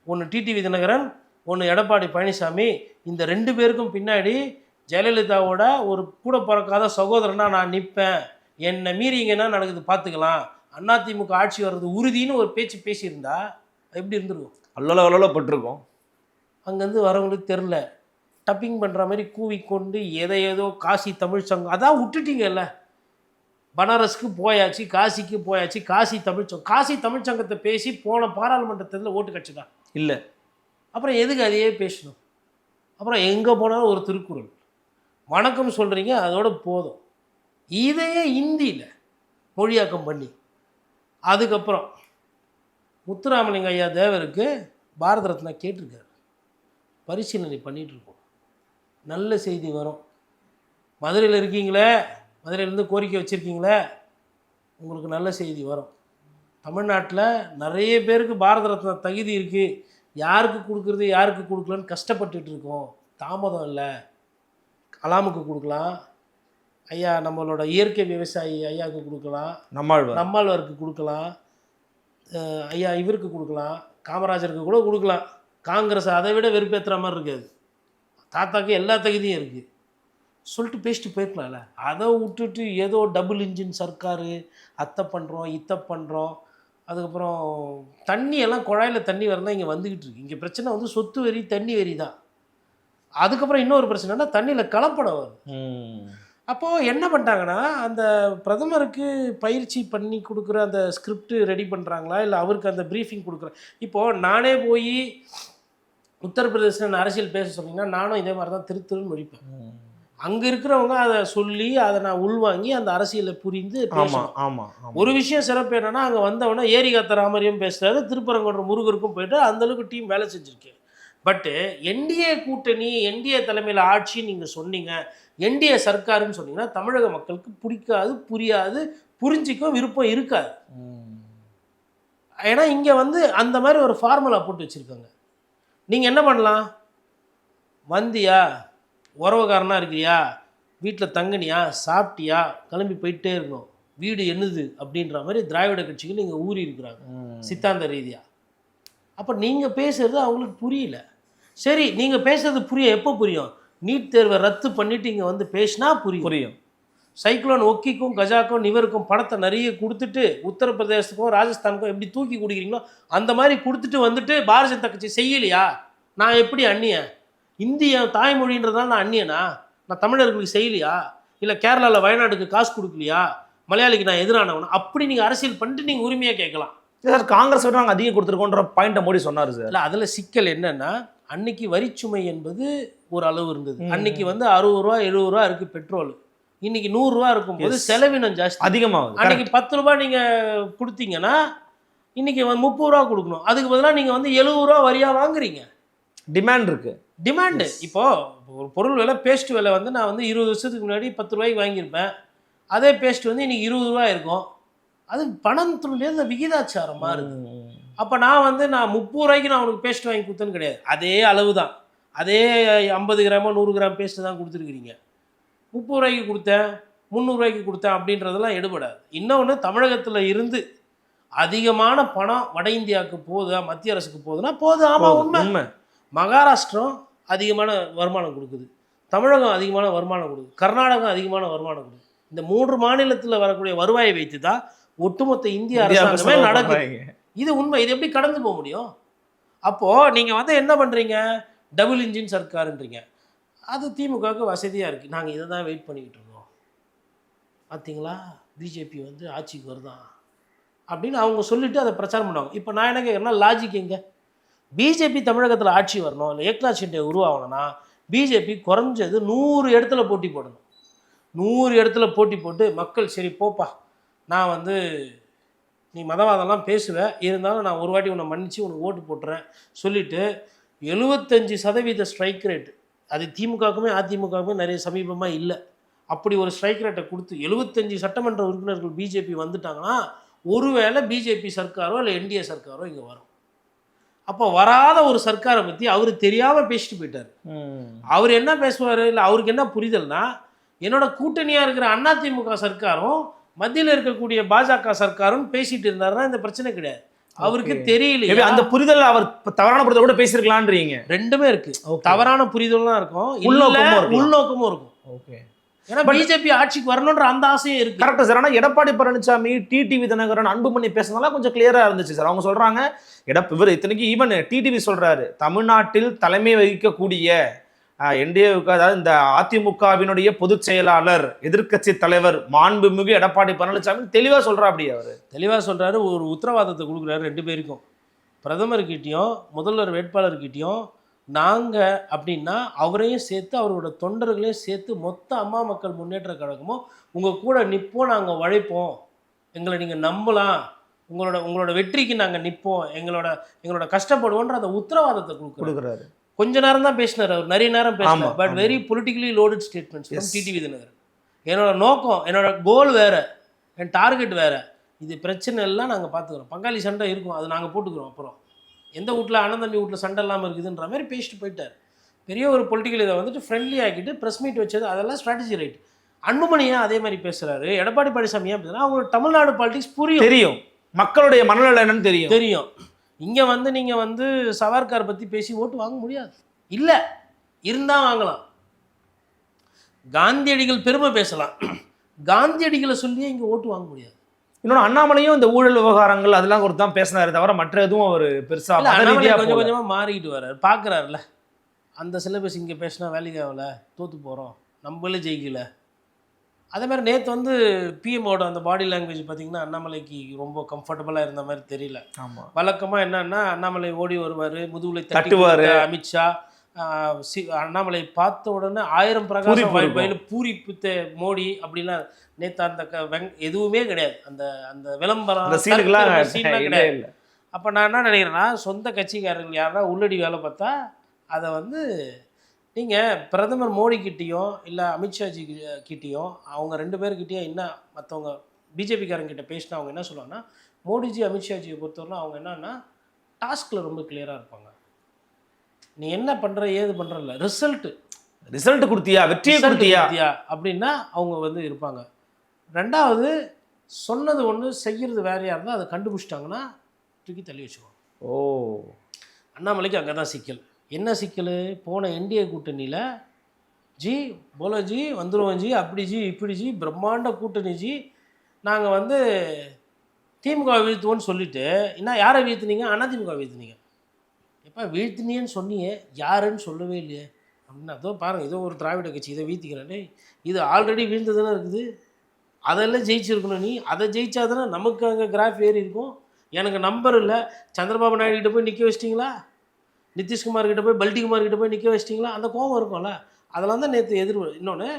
ஒன்று டிடிவி தினகரன், ஒன்று எடப்பாடி பழனிசாமி. இந்த 2 பேருக்கும் பின்னாடி ஜெயலலிதாவோட ஒரு கூட பிறக்காத சகோதரனாக நான் நிற்பேன். என்னை மீறி இங்கே என்ன நடக்குது பார்த்துக்கலாம், அதிமுக ஆட்சி வர்றது உறுதின்னு ஒரு பேச்சு பேசியிருந்தா எப்படி இருந்துருக்கும்? அல்லப்பட்டிருக்கும். அங்கேருந்து வரவங்களுக்கு தெரில, டப்பிங் பண்ணுற மாதிரி கூவிக்கொண்டு ஏதோ காசி தமிழ் சங்கம் அதான் விட்டுட்டீங்கல்ல. பனாரஸ்க்கு போயாச்சு, காசிக்கு போயாச்சு, காசி தமிழ் சங்கத்தை பேசி போன பாராளுமன்றத்தில் ஓட்டு கட்சி தான் இல்லை. அப்புறம் எதுக்கு அதையே பேசணும்? அப்புறம் எங்கே போனாலும் ஒரு திருக்குறள் வணக்கம் சொல்கிறீங்க, அதோட போதும். இதையே இந்தியில் மொழியாக்கம் பண்ணி அதுக்கப்புறம் முத்துராமலிங்க ஐயா தேவருக்கு பாரத ரத்னா கேட்டிருக்காரு, பரிசீலனை பண்ணிகிட்ருக்கோம். நல்ல செய்தி வரும். மதுரையில் இருக்கீங்களே, மதுரையிலேருந்து கோரிக்கை வச்சுருக்கீங்களே, உங்களுக்கு நல்ல செய்தி வரும். தமிழ்நாட்டில் நிறைய பேருக்கு பாரத ரத்னா தகுதி இருக்குது, யாருக்கு கொடுக்குறது யாருக்கு கொடுக்கலன்னு கஷ்டப்பட்டுட்டு இருக்கோம். தாமதம் இல்லை, கலாமுக்கு கொடுக்கலாம், ஐயா நம்மளோட இயற்கை விவசாயி ஐயாவுக்கு கொடுக்கலாம், நம்மாழ்வாருக்கு கொடுக்கலாம், ஐயா இவருக்கு கொடுக்கலாம், காமராஜருக்கு கூட கொடுக்கலாம். காங்கிரஸ் அதை விட வெறுப்பேற்றுற மாதிரி இருக்காது, தாத்தாக்கு எல்லா தகுதியும் இருக்குது சொல்லிட்டு பேசிட்டு போயிருக்கலாம்ல. அதை விட்டுட்டு ஏதோ டபுள் இன்ஜின் சர்க்காரு, அத்தை பண்ணுறோம் இத்தை பண்ணுறோம். அதுக்கப்புறம் தண்ணியெல்லாம் குழாயில் தண்ணி வரலாம் இங்கே வந்துக்கிட்டு இருக்கு. இங்கே பிரச்சனை வந்து சொத்து வரி தண்ணி வரி தான். அதுக்கப்புறம் இன்னொரு பிரச்சனைனா தண்ணியில் கலப்படம் வரும். அப்போது என்ன பண்ணிட்டாங்கன்னா, அந்த பிரதமருக்கு பயிற்சி பண்ணி கொடுக்குற அந்த ஸ்கிரிப்ட் ரெடி பண்ணுறாங்களா, இல்லை அவருக்கு அந்த ப்ரீஃபிங் கொடுக்குற இப்போது நானே போய் உத்தரப்பிரதேசத்தில் அரசியல் பேச சொன்னீங்கன்னா நானும் இதே மாதிரி தான் திருன்னு முடிப்பேன். அங்கே இருக்கிறவங்க அதை சொல்லி அதை நான் உள்வாங்கி அந்த அரசியலை புரிந்து பேசணும். ஒரு விஷயம் சிறப்பு என்னன்னா, அங்கே வந்தவொடனே ஏரிகாத்த ராமரையும் பேசுறாரு, திருப்பரங்குன்ற முருகருக்கும் போயிட்டு அந்தளவுக்கு டீம் வேலை செஞ்சுருக்கு. பட்டு என்டிஏ கூட்டணி, என்டிஏ தலைமையில் ஆட்சி நீங்கள் சொன்னீங்க, என்டிஏ சர்க்காருன்னு சொன்னீங்கன்னா தமிழக மக்களுக்கு பிடிக்காது, புரியாது, புரிஞ்சிக்கும் விருப்பம் இருக்காது. ஏன்னா இங்கே வந்து அந்த மாதிரி ஒரு ஃபார்முலா போட்டு வச்சுருக்காங்க. நீங்கள் என்ன பண்ணலாம், வந்தியா, உறவுக்காரனா இருக்கிறியா, வீட்டில் தங்கினியா, சாப்பிட்டியா, கிளம்பி போயிட்டே இருக்கணும், வீடு என்னது அப்படின்ற மாதிரி திராவிட கட்சிகள் இங்கே ஊறி இருக்கிறாங்க சித்தாந்த ரீதியாக. அப்போ நீங்கள் பேசுகிறது அவங்களுக்கு புரியல. சரி, நீங்கள் பேசுறது புரியும், எப்போ புரியும், நீட் தேர்வை ரத்து பண்ணிவிட்டு இங்கே வந்து பேசினா புரியும். சைக்ளோன் ஒக்கிக்கும் கஜாக்கும் நிவருக்கும் பணத்தை நிறைய கொடுத்துட்டு உத்தரப்பிரதேசத்துக்கும் ராஜஸ்தானுக்கும் எப்படி தூக்கி கொடுக்குறீங்களோ அந்த மாதிரி கொடுத்துட்டு வந்துட்டு பாரதிய ஜனதா கட்சி செய்யலையா, நான் எப்படி அந்நியன், இந்திய தாய்மொழின்றதால நான் அந்நியனா, நான் தமிழர்களுக்கு செய்யலையா, இல்லை கேரளாவில் வயநாடுக்கு காசு கொடுக்கலையா, மலையாளிக்கு நான் எதிரானவனா, அப்படி நீங்கள் அரசியல் பண்ணிட்டு நீங்கள் உரிமையாக கேட்கலாம். சார் காங்கிரஸ் விட நாங்கள் அதிகம் கொடுத்துருக்கோன்ற பாயிண்ட்டை மோடி சொன்னார் சார். இல்லை, அதில் சிக்கல் என்னன்னா, அன்னைக்கு வரிச்சுமை என்பது ஒரு அளவு இருந்தது. அன்னைக்கு வந்து 60 ரூபா 70 ரூபா இருக்குது பெட்ரோல், இன்னைக்கு 100 ரூபா இருக்கும்போது செலவினம் ஜாஸ்தி அதிகமாகுது. அன்னைக்கு 10 ரூபா நீங்கள் கொடுத்தீங்கன்னா இன்னைக்கு 30 ரூபா கொடுக்கணும், அதுக்கு பதிலாக நீங்கள் வந்து 70 ரூபா வரியாக வாங்குறீங்க. டிமாண்ட் இருக்குது, டிமாண்டு. இப்போது ஒரு பொருள் விலை, பேஸ்ட் விலை வந்து நான் வந்து 20 வருஷத்துக்கு முன்னாடி 10 ரூபாய்க்கு வாங்கியிருப்பேன், அதே பேஸ்ட் வந்து இன்றைக்கி 20 ரூபா இருக்கும். அது பணத்தினுடைய அந்த விகிதாச்சாரம் மாறுது. அப்போ நான் 30 ரூபாய்க்கு நான் உனக்கு பேஸ்ட் வாங்கி கொடுத்தேன்னு கிடையாது, அதே அளவு தான், அதே 50 கிராமோ 100 கிராம் பேஸ்ட்டு தான் கொடுத்துருக்குறீங்க. 30 ரூபாய்க்கு கொடுத்தேன், 300 ரூபாய்க்கு கொடுத்தேன் அப்படின்றதெல்லாம் எடுபடாது. இன்னொன்று, தமிழகத்தில் இருந்து அதிகமான பணம் வட இந்தியாவுக்கு போகுதா, மத்திய அரசுக்கு போகுதுன்னா போகுது. ஆமாம், உண்மை. மகாராஷ்டிரம் அதிகமான வருமானம் கொடுக்குது, தமிழகம் அதிகமான வருமானம் கொடுக்குது, கர்நாடகம் அதிகமான வருமானம் கொடுக்குது. இந்த 3 மாநிலத்தில் வரக்கூடிய வருவாயை வைத்து தான் ஒட்டுமொத்த இந்திய அரசாங்கமே நடக்குது. இது உண்மை. இது எப்படி கடந்து போக முடியும்? அப்போது நீங்கள் என்ன பண்ணுறீங்க, டபுள் இன்ஜின் சர்க்காருன்றீங்க. அது திமுகவுக்கு வசதியாக இருக்குது, நாங்கள் இதை தான் வெயிட் பண்ணிக்கிட்டு இருக்கோம், பார்த்தீங்களா பிஜேபி ஆட்சிக்கு வருதான் அப்படின்னு அவங்க சொல்லிவிட்டு அதை பிரச்சாரம் பண்ணுவாங்க. இப்போ நான் என்ன கேட்குறேன்னா, லாஜிக் எங்கே? பிஜேபி தமிழகத்தில் ஆட்சி வரணும், இல்லை ஏக்நாத் ஷிண்டே உருவாகணும்னா பிஜேபி குறைஞ்சது 100 இடத்துல போட்டி போடணும். 100 இடத்துல போட்டி போட்டு மக்கள் சரி போப்பா, நான் நீ மதவாதம்லாம் பேசுவேன், இருந்தாலும் நான் ஒரு வாட்டி உன்னை மன்னிச்சு உனக்கு ஓட்டு போட்டுறேன் சொல்லிவிட்டு 75% ஸ்ட்ரைக் ரேட், அது திமுகவுக்குமே அதிமுகவுக்குமே நிறைய சமீபமாக இல்லை, அப்படி ஒரு ஸ்ட்ரைக் ரேட்டை கொடுத்து 75 சட்டமன்ற உறுப்பினர்கள் பிஜேபி வந்துட்டாங்கன்னா ஒருவேளை பிஜேபி சர்க்காரோ இல்லை என்டிஏ சர்க்காரோ இங்கே வரும். அப்போ வராத ஒரு சர்க்காரை பற்றி அவர் தெரியாமல் பேசிட்டு போயிட்டார். அவர் என்ன பேசுவார், இல்லை அவருக்கு என்ன புரிதல்னா, என்னோட கூட்டணியாக இருக்கிற அதிமுக சர்க்காரும் மத்தியில் இருக்கக்கூடிய பாஜக சர்க்காரும் பேசிட்டு இருந்தாருன்னா இந்த பிரச்சனை கிடையாது. அவருக்கு தெரியல, அந்த புரிதல் அவர் தவறான புரிதல் கூட பேசியிருக்கலான்றீங்க. ரெண்டுமே இருக்கு, தவறான புரிதலும் இருக்கும், உள்நோக்கமும் இருக்கும். ஓகே, ஏன்னா பிஜேபி ஆட்சிக்கு வரணுன்ற அந்த ஆசையும் இருக்கு. Correct sir. ஆனால் எடப்பாடி பழனிசாமி, டிடிவி தினகரன், அன்புமணி பேசுனதெல்லாம் கொஞ்சம் கிளியரா இருந்துச்சு சார். அவங்க சொல்றாங்க, இவர் இத்தனைக்கு ஈவன் டிடிவி சொல்றாரு, தமிழ்நாட்டில் தலைமை வகிக்கக்கூடிய என்டிஏவுக்கு, அதாவது இந்த அதிமுகவினுடைய பொதுச் செயலாளர், எதிர்க்கட்சி தலைவர் மாண்புமிகு எடப்பாடி பழனிசாமி தெளிவாக சொல்றா. அப்படி அவர் தெளிவாக சொல்றாரு, ஒரு உத்தரவாதத்தை கொடுக்குறாரு 2 பேருக்கும், பிரதமர்கிட்டையும் முதல்வர் வேட்பாளர்கிட்டையும். நாங்கள் அப்படின்னா அவரையும் சேர்த்து அவரோட தொண்டர்களையும் சேர்த்து மொத்த அம்மா மக்கள் முன்னேற்ற கழகமும் உங்கள் கூட நிற்போம், நாங்கள் உழைப்போம், எங்களை நீங்கள் நம்பலாம், உங்களோட வெற்றிக்கு நாங்கள் நிற்போம், எங்களோட கஷ்டப்படுவோன்ற அந்த உத்தரவாதத்தை கொடுக்குறாரு. கொஞ்ச நேரம் தான் பேசினார் அவர், நிறைய நேரம் பேசினார், but very politically loaded statements TTV Dhinakaran. என்னோட நோக்கம், என்னோட கோல் வேறு, என் டார்கெட் வேறு, இது பிரச்சனை எல்லாம் நாங்கள் பார்த்துக்குறோம், பங்காளி சண்டை இருக்கும் அது நாங்கள் போட்டுக்கிறோம், அப்புறம் எந்த வீட்டில் அண்ணன் வீட்டில் சண்டை இல்லாமல் இருக்குதுன்ற மாதிரி பேசிட்டு போயிட்டார். பெரிய ஒரு பொலிட்டிக்கல் இதை ஃப்ரெண்ட்லி ஆக்கிட்டு ப்ரெஸ் மீட் வச்சது, அதெல்லாம் ஸ்ட்ராட்டஜி ரைட். அன்புமணியா அதே மாதிரி பேசுகிறாரு, எடப்பாடி பழனிசாமி ஏன் பேசுகிறா, அவங்களுக்கு தமிழ்நாடு பாலிடிக்ஸ் தெரியும், மக்களுடைய மனநிலை என்னன்னு தெரியும். இங்கே நீங்கள் சவார்கார் பற்றி பேசி ஓட்டு வாங்க முடியாது, இல்லை இருந்தால் வாங்கலாம். காந்தியடிகள் பெருமை பேசலாம், காந்தியடிகளை சொல்லியே இங்கே ஓட்டு வாங்க முடியாது. இன்னொன்று, அண்ணாமலையும் இந்த ஊழல் விவகாரங்கள் அதெல்லாம் குறித்து தான் பேசினாரு தவிர மற்ற எதுவும் அவர் பெருசாக கொஞ்சம் கொஞ்சமாக மாறிக்கிட்டு வர்றாரு. பார்க்குறாருல, அந்த சிலபஸ் இங்கே பேசினா வேலைக்கு ஆகலை, தோற்று போகிறோம், நம்மளே ஜெயிக்கல, அதே மாதிரி நேற்று வந்து பிஎம்மோட அந்த பாடி லாங்குவேஜ் பார்த்தீங்கன்னா அண்ணாமலைக்கு ரொம்ப கம்ஃபர்டபுளாக இருந்த மாதிரி தெரியல. ஆமாம். வழக்கமாக என்னன்னா அண்ணாமலை ஓடி வருவார், முதுகுலை தட்டுவாரு. அமித்ஷா அண்ணாமலை பார்த்த உடனே 1000 பிரகாசம் பயில பூரிப்பித்த மோடி அப்படிலாம் நேற்று அந்த எதுவுமே கிடையாது. அந்த அந்த விளம்பரம் சீன்லாம் கிடையாது. அப்போ நான் என்ன நினைக்கிறேன்னா சொந்த கட்சிக்காரர்கள் யாரா உள்ளடி வேலை பார்த்தா அதை வந்து நீங்கள் பிரதமர் மோடிக்கிட்டேயும் இல்லை அமித்ஷாஜி கிட்டேயும் அவங்க 2 பேர்கிட்டயும் என்ன மற்றவங்க பிஜேபிக்காரங்கிட்ட பேசினா அவங்க என்ன சொல்லுவாங்கன்னா மோடிஜி அமித்ஷாஜியை பொறுத்தவரை அவங்க என்னன்னா டாஸ்கில் ரொம்ப கிளியராக இருப்பாங்க. நீ என்ன பண்ணுற ஏது பண்ணுறல ரிசல்ட் கொடுத்தியா, வெற்றியை கொடுத்தியா அப்படின்னா அவங்க வந்து இருப்பாங்க. 2வது சொன்னது ஒன்று செய்கிறது வேறையாக இருந்தால் அதை கண்டுபிடிச்சிட்டாங்கன்னா தூக்கி தள்ளி வச்சுக்குவாங்க. அண்ணாமலைக்கு அங்கே தான் சிக்கல். என்ன சிக்கல்? போன என்டிஏ கூட்டணியில் ஜி போலோ ஜி வந்துடுவோம் ஜி, அப்படி ஜி இப்படி ஜி பிரம்மாண்ட கூட்டணி ஜி, நாங்கள் வந்து திமுக வீழ்த்துவோன்னு சொல்லிட்டு என்ன யாரை வீழ்த்துனீங்க? அதிமுக வீழ்த்துனீங்க. எப்போ வீழ்த்தினியன்னு சொன்னியே, யாருன்னு சொல்லவே இல்லையே அப்படின்னா அதோ பாருங்கள் ஏதோ ஒரு திராவிட கட்சி இதை வீழ்த்திக்கிறேன். இது ஆல்ரெடி வீழ்ந்ததுன்னு இருக்குது, அதெல்லாம் ஜெயிச்சிருக்கணும். நீ அதை ஜெயிச்சாதானே நமக்கு அங்கே கிராஃப் ஏறி இருக்கும். எனக்கு நம்பர் இல்லை, சந்திரபாபு நாயுடு கிட்ட போய் நிற்க வச்சிட்டிங்களா, நிதிஷ்குமார் கிட்ட போய் பல்டிகுமார் கிட்ட போய் நிற்க வச்சிட்டிங்களா, அந்த கோபம் இருக்கும்ல. அதெல்லாம் தான் நேற்று இன்னொன்று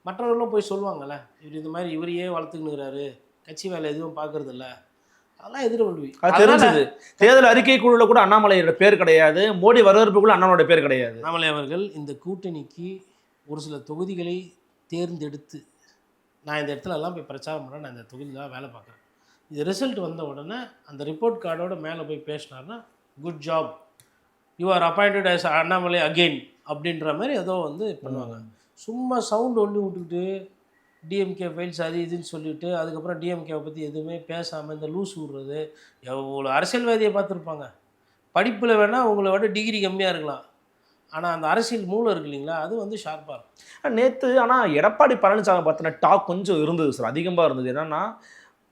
மற்றவர்களும் போய் சொல்லுவாங்கள்ல, இவர் இந்த மாதிரி இவரையே வளர்த்துக்கினுக்கிறாரு, கட்சி வேலை எதுவும் பார்க்கறது இல்லை, அதெல்லாம் எதிர்கொள்வி. அது தெரிஞ்சது. தேர்தல் அறிக்கை குழுவில் கூட அண்ணாமலையோட பேர் கிடையாது, மோடி வரவேற்புக்குள்ள அண்ணாமலையோட பேர் கிடையாது. அண்ணாமலை அவர்கள் இந்த கூட்டணிக்கு ஒரு சில தொகுதிகளை தேர்ந்தெடுத்து நான் இந்த இடத்துல எல்லாம் போய் பிரச்சாரம் பண்ணுறேன், நான் இந்த தொகுதியில் தான் வேலை பார்க்குறேன், இது ரிசல்ட் வந்த உடனே அந்த ரிப்போர்ட் கார்டோட மேலே போய் பேசினார்னா good job, you are appointed as Annamalai again அப்படின்ற மாதிரி ஏதோ வந்து பண்ணுவாங்க. சும்மா சவுண்டு ஒன்று விட்டுக்கிட்டு டிஎம்கே ஃபைல்ஸ் அது இதுன்னு சொல்லிவிட்டு அதுக்கப்புறம் டிஎம்கேவை பற்றி எதுவுமே பேசாமல் இந்த லூஸ் விடுறது. எவ்வளோ அரசியல்வாதியை பார்த்துருப்பாங்க, படிப்பில் வேணால் உங்களை விட டிகிரி கம்மியாக இருக்கலாம், ஆனால் அந்த அரசியல் மூலம் இருக்கு இல்லைங்களா, அது வந்து ஷார்ப்பாக இருக்கும். நேற்று ஆனால் எடப்பாடி பழனிசாமி பார்த்தின டாக் கொஞ்சம் இருந்தது சார், அதிகமாக இருந்தது. என்னென்னா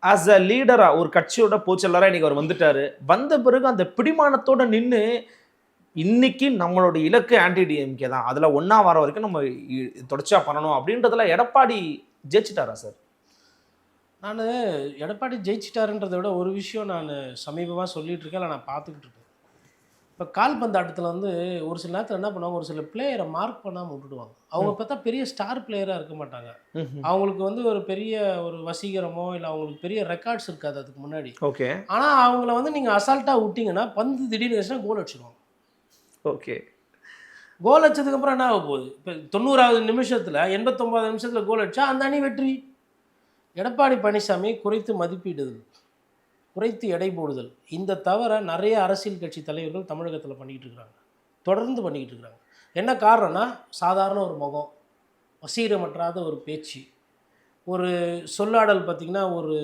ஆஸ் அ லீடராக ஒரு கட்சியோட போச்செல்லராக இன்றைக்கி அவர் வந்துட்டார். வந்த பிறகு அந்த பிடிமானத்தோடு நின்று இன்றைக்கி நம்மளோட இலக்கு ஆன்டி டிஎம்கே தான், அதில் ஒன்றா வர வரைக்கும் நம்ம தொடர்ச்சியாக பண்ணணும் அப்படின்றதுல எடப்பாடி ஜெயிச்சிட்டாரா சார்? நான் எடப்பாடி ஜெயிச்சிட்டாருன்றதை விட ஒரு விஷயம் நான் சமீபமாக சொல்லிகிட்டு இருக்கேன், இல்லை நான் பார்த்துக்கிட்டு இருக்கேன். இப்போ கால்பந்தாட்டத்தில் வந்து ஒரு சில நேரத்தில் என்ன பண்ணுவாங்க, ஒரு சில பிளேயரை மார்க் பண்ணாமல் விட்டுடுவாங்க. அவங்க பார்த்தா பெரிய ஸ்டார் பிளேயராக இருக்க மாட்டாங்க, அவங்களுக்கு வந்து ஒரு பெரிய ஒரு வசீகரமோ இல்லை அவங்களுக்கு பெரிய ரெக்கார்ட்ஸ் இருக்காது அதுக்கு முன்னாடி. ஓகே. ஆனால் அவங்கள வந்து நீங்கள் அசால்ட்டாக விட்டிங்கன்னா பந்து திடீர்னு வச்சுன்னா கோல் அடிச்சிடுவாங்க. ஓகே. கோல் அடிச்சதுக்கப்புறம் என்ன ஆக போகுது? இப்போ 90வது நிமிஷத்தில் 89வது நிமிஷத்தில் கோல் அடித்தா அந்த அணி வெற்றி. எடப்பாடி பழனிசாமி குறைத்து மதிப்பிடுதல், குறைத்து எடை போடுதல், இந்த தவிர நிறைய அரசியல் கட்சி தலைவர்கள் தமிழகத்தில் பண்ணிக்கிட்டு இருக்கிறாங்க, தொடர்ந்து பண்ணிக்கிட்டு இருக்கிறாங்க. என்ன காரணம்னா சாதாரண ஒரு முகம், வசீகரமற்றாத ஒரு பேச்சு, ஒரு சொல்லாடல் பார்த்திங்கன்னா ஒரு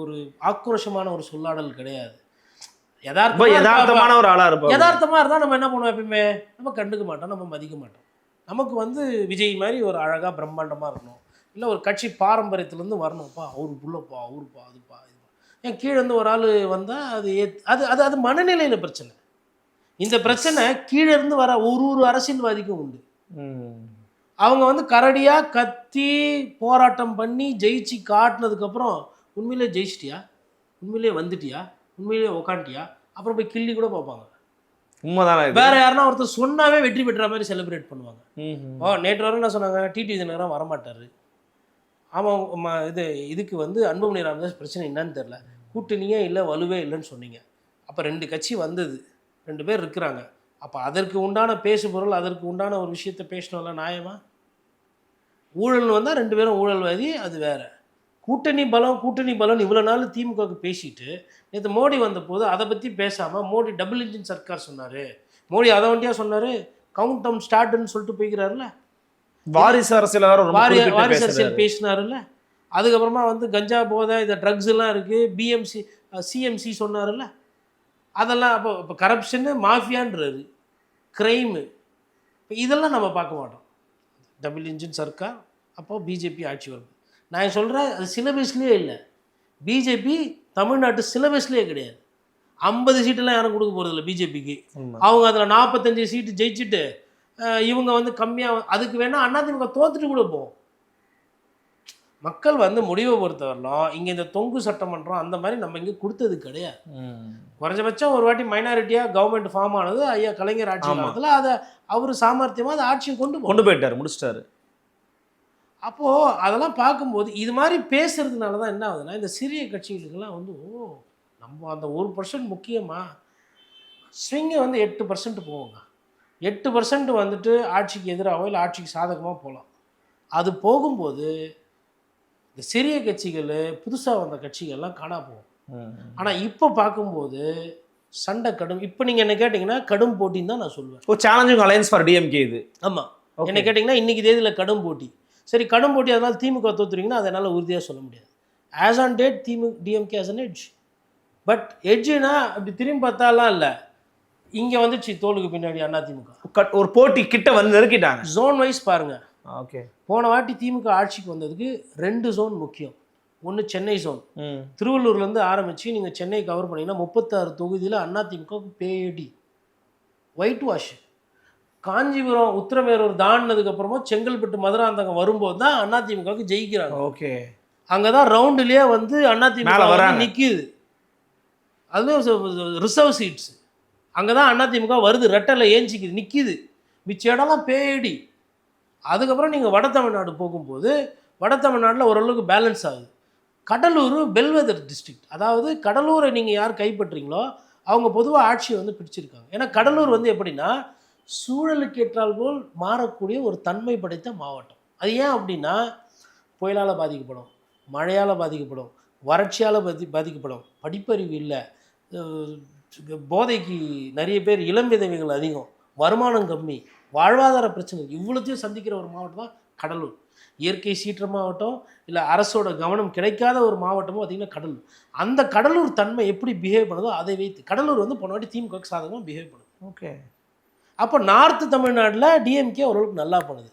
ஒரு ஆக்ரோஷமான ஒரு சொல்லாடல் கிடையாது. யதார்த்தமான ஒரு ஆளாக இருப்போம். யதார்த்தமாக இருந்தால் நம்ம என்ன பண்ணுவோம், எப்பயுமே நம்ம கண்டுக்க மாட்டோம், நம்ம மதிக்க மாட்டோம். நமக்கு வந்து விஜய் மாதிரி ஒரு அழகாக பிரம்மாண்டமாக இருக்கணும், இல்லை ஒரு கட்சி பாரம்பரியத்துலேருந்து வரணும்ப்பா, அவரு புள்ளப்பா, அவருப்பா, அதுப்பா இதுப்பா. ஏன் கீழே இருந்து ஒரு ஆள் வந்தால் அது அது அது அது மனநிலையில் பிரச்சனை. இந்த பிரச்சனை கீழே இருந்து வர ஒரு அரசியல்வாதிக்கும் உண்டு. அவங்க வந்து கரடியாக கத்தி போராட்டம் பண்ணி ஜெயிச்சு காட்டினதுக்கப்புறம் உண்மையிலே ஜெயிச்சிட்டியா, உண்மையிலே வந்துட்டியா, உண்மையிலே உக்காண்டியா, அப்புறம் போய் கிள்ளி கூட பார்ப்பாங்க. உண்மைதானே? வேற யாருன்னா ஒருத்தர் சொன்னாவே வெற்றி பெற்ற மாதிரி செலிப்ரேட் பண்ணுவாங்க. நேற்று வரை என்ன சொன்னாங்க, டிடி தினகரன் வரமாட்டார். ஆமாம், இதுக்கு வந்து அன்புமணி ராமதாஸ் பிரச்சனை என்னன்னு தெரில, கூட்டணியே இல்லை, வலுவே இல்லைன்னு சொன்னீங்க. அப்போ 2 கட்சி வந்தது, 2 பேர் இருக்கிறாங்க, அப்போ அதற்கு உண்டான பேசு பொருள், அதற்கு உண்டான ஒரு விஷயத்தை பேசணும்ல, நியாயமா? ஊழல்னு வந்தால் 2 பேரும் ஊழல்வாதி, அது வேற. கூட்டணி பலம் இவ்வளோ நாள் திமுகவுக்கு பேசிட்டு நேற்று மோடி வந்த போது அதை பற்றி பேசாமல் மோடி டபுள் இன்ஜின் சர்க்கார் சொன்னார். மோடி அதை வண்டியாக சொன்னார், கவுண்ட் டவுன் ஸ்டார்ட்னு சொல்லிட்டு போய்க்கிறாருல்ல, வாரிசு அரசியல் வாரிசு அரசியல் பேசினாருல்ல. அதுக்கப்புறமா வந்து கஞ்சா போதை இந்த ட்ரக்ஸ் எல்லாம் இருக்குது, பிஎம்சி சிஎம்சி சொன்னார்ல, அதெல்லாம் இப்போ கரப்ஷனு மாஃபியான்றாரு, க்ரைமு, இப்போ இதெல்லாம் நம்ம பார்க்க மாட்டோம். டபுள் இன்ஜின் சர்க்கார், அப்போது பிஜேபி ஆட்சி வரும். நான் சொல்கிறேன், அது சிலபஸ்லேயே இல்லை, பிஜேபி தமிழ்நாட்டு சிலபஸ்லேயே கிடையாது. 50 சீட்டெல்லாம் யாரும் கொடுக்க போகிறதில்ல பிஜேபிக்கு. அவங்க அதில் 45 சீட்டு ஜெயிச்சுட்டு இவங்க வந்து கம்மியாக, அதுக்கு வேணால் அதிமுக தோத்துட்டு கூட போகும். மக்கள் வந்து முடிவை பொறுத்தவரையிலும் இங்கே இந்த தொங்கு சட்டமன்றம் அந்த மாதிரி நம்ம இங்கே கொடுத்தது கிடையாது. குறைஞ்சபட்சம் ஒரு வாட்டி மைனாரிட்டியாக கவர்மெண்ட் ஃபார்ம் ஆனது ஐயா கலைஞர் ஆட்சி காலத்தில் அதை அவர் சாமர்த்தியமாக அதை ஆட்சியை கொண்டு போயிட்டார், முடிச்சிட்டாரு. அப்போது அதெல்லாம் பார்க்கும்போது இது மாதிரி பேசுறதுனால தான் என்ன ஆகுதுன்னா இந்த சிறிய கட்சிகளுக்கெல்லாம் வந்து நம்ம அந்த 1% முக்கியமாக ஸ்விங்கை வந்து 8% போவோங்க. 8% வந்துட்டு ஆட்சிக்கு எதிராகவோ இல்லை ஆட்சிக்கு சாதகமாக போகலாம். அது போகும்போது இந்த சிறிய கட்சிகள் புதுசாக வந்த கட்சிகள்லாம் காணா போகும். ஆனால் இப்போ பார்க்கும்போது சண்டை கடும். இப்போ நீங்கள் என்ன கேட்டிங்கன்னா கடும் போட்டின்னு தான் நான் சொல்லுவேன். சேலஞ்சிங் அலையன்ஸ் ஃபார் டிஎம்கே இது. ஆமாம், என்ன கேட்டிங்கன்னா இன்றைக்கி தேதியில் கடும் போட்டி. சரி, கடும் போட்டி அதனால் திமுக தோற்றுறீங்கன்னா அதனால் உறுதியாக சொல்ல முடியாது. As on date DMK as an edge. But எட்ஜுனா அப்படி திரும்பி பார்த்தாலாம் இல்லை, இங்கே வந்துச்சு தோளுக்கு பின்னாடி அதிமுக ஒரு போட்டி கிட்ட வந்து நெருக்கிட்டாங்க. ஜோன் வைஸ் பாருங்கள். ஓகே, போன வாட்டி திமுக ஆட்சிக்கு வந்ததுக்கு 2 ஜோன் முக்கியம். ஒன்று சென்னை ஜோன், திருவள்ளூர்லேருந்து ஆரம்பித்து நீங்கள் சென்னை கவர் பண்ணிங்கன்னா 36 தொகுதியில் அதிமுகவுக்கு பேடி ஒயிட் வாஷ். காஞ்சிபுரம் உத்திரமேரூர் தாண்டினதுக்கப்புறமா செங்கல்பட்டு மதுராந்தகம் வரும்போது தான் அதிமுகவுக்கு ஜெயிக்கிறாங்க. ஓகே, அங்கே தான் ரவுண்டுலேயே வந்து அதிமுக நிற்கிது. அதுவும் ரிசர்வ் சீட்ஸ் அங்கே தான் அதிமுக வருது, ரெட்டலில் ஏஞ்சிக்குது, நிற்கிது. மிச்ச இடம்லாம் பேடி. அதுக்கப்புறம் நீங்கள் வட தமிழ்நாடு போகும்போது வட தமிழ்நாட்டில் ஓரளவுக்கு பேலன்ஸ் ஆகுது. கடலூர் பெல்வெதர் டிஸ்ட்ரிக்ட், அதாவது கடலூரை நீங்கள் யார் கைப்பற்றீங்களோ அவங்க பொதுவாக ஆட்சியை வந்து பிடிச்சிருக்காங்க. ஏன்னா கடலூர் வந்து எப்படின்னா சூழலுக்கு ஏற்றால் போல் மாறக்கூடிய ஒரு தன்மை படைத்த மாவட்டம். அது ஏன் அப்படின்னா புயலால் பாதிக்கப்படும், மழையால் பாதிக்கப்படும், வறட்சியால் பாதிக்கப்படும், படிப்பறிவு இல்லை, போதைக்கு நிறைய பேர் இளம் விதவைகள் அதிகம், வருமானம் கம்மி, வாழ்வாதார பிரச்சனை, இவ்வளோத்தையும் சந்திக்கிற ஒரு மாவட்டம் தான் கடலூர். இயற்கை சீற்ற மாவட்டம் இல்லை அரசோட கவனம் கிடைக்காத ஒரு மாவட்டமும் பார்த்திங்கன்னா கடலூர். அந்த கடலூர் தன்மை எப்படி பிஹேவ் பண்ணுதோ அதை வைத்து கடலூர் வந்து போன வாட்டி திமுக சாதகமாக பிஹேவ் பண்ணுது. ஓகே, அப்போ நார்த்து தமிழ்நாட்டில் டிஎம்கே ஓரளவுக்கு நல்லா பண்ணுது.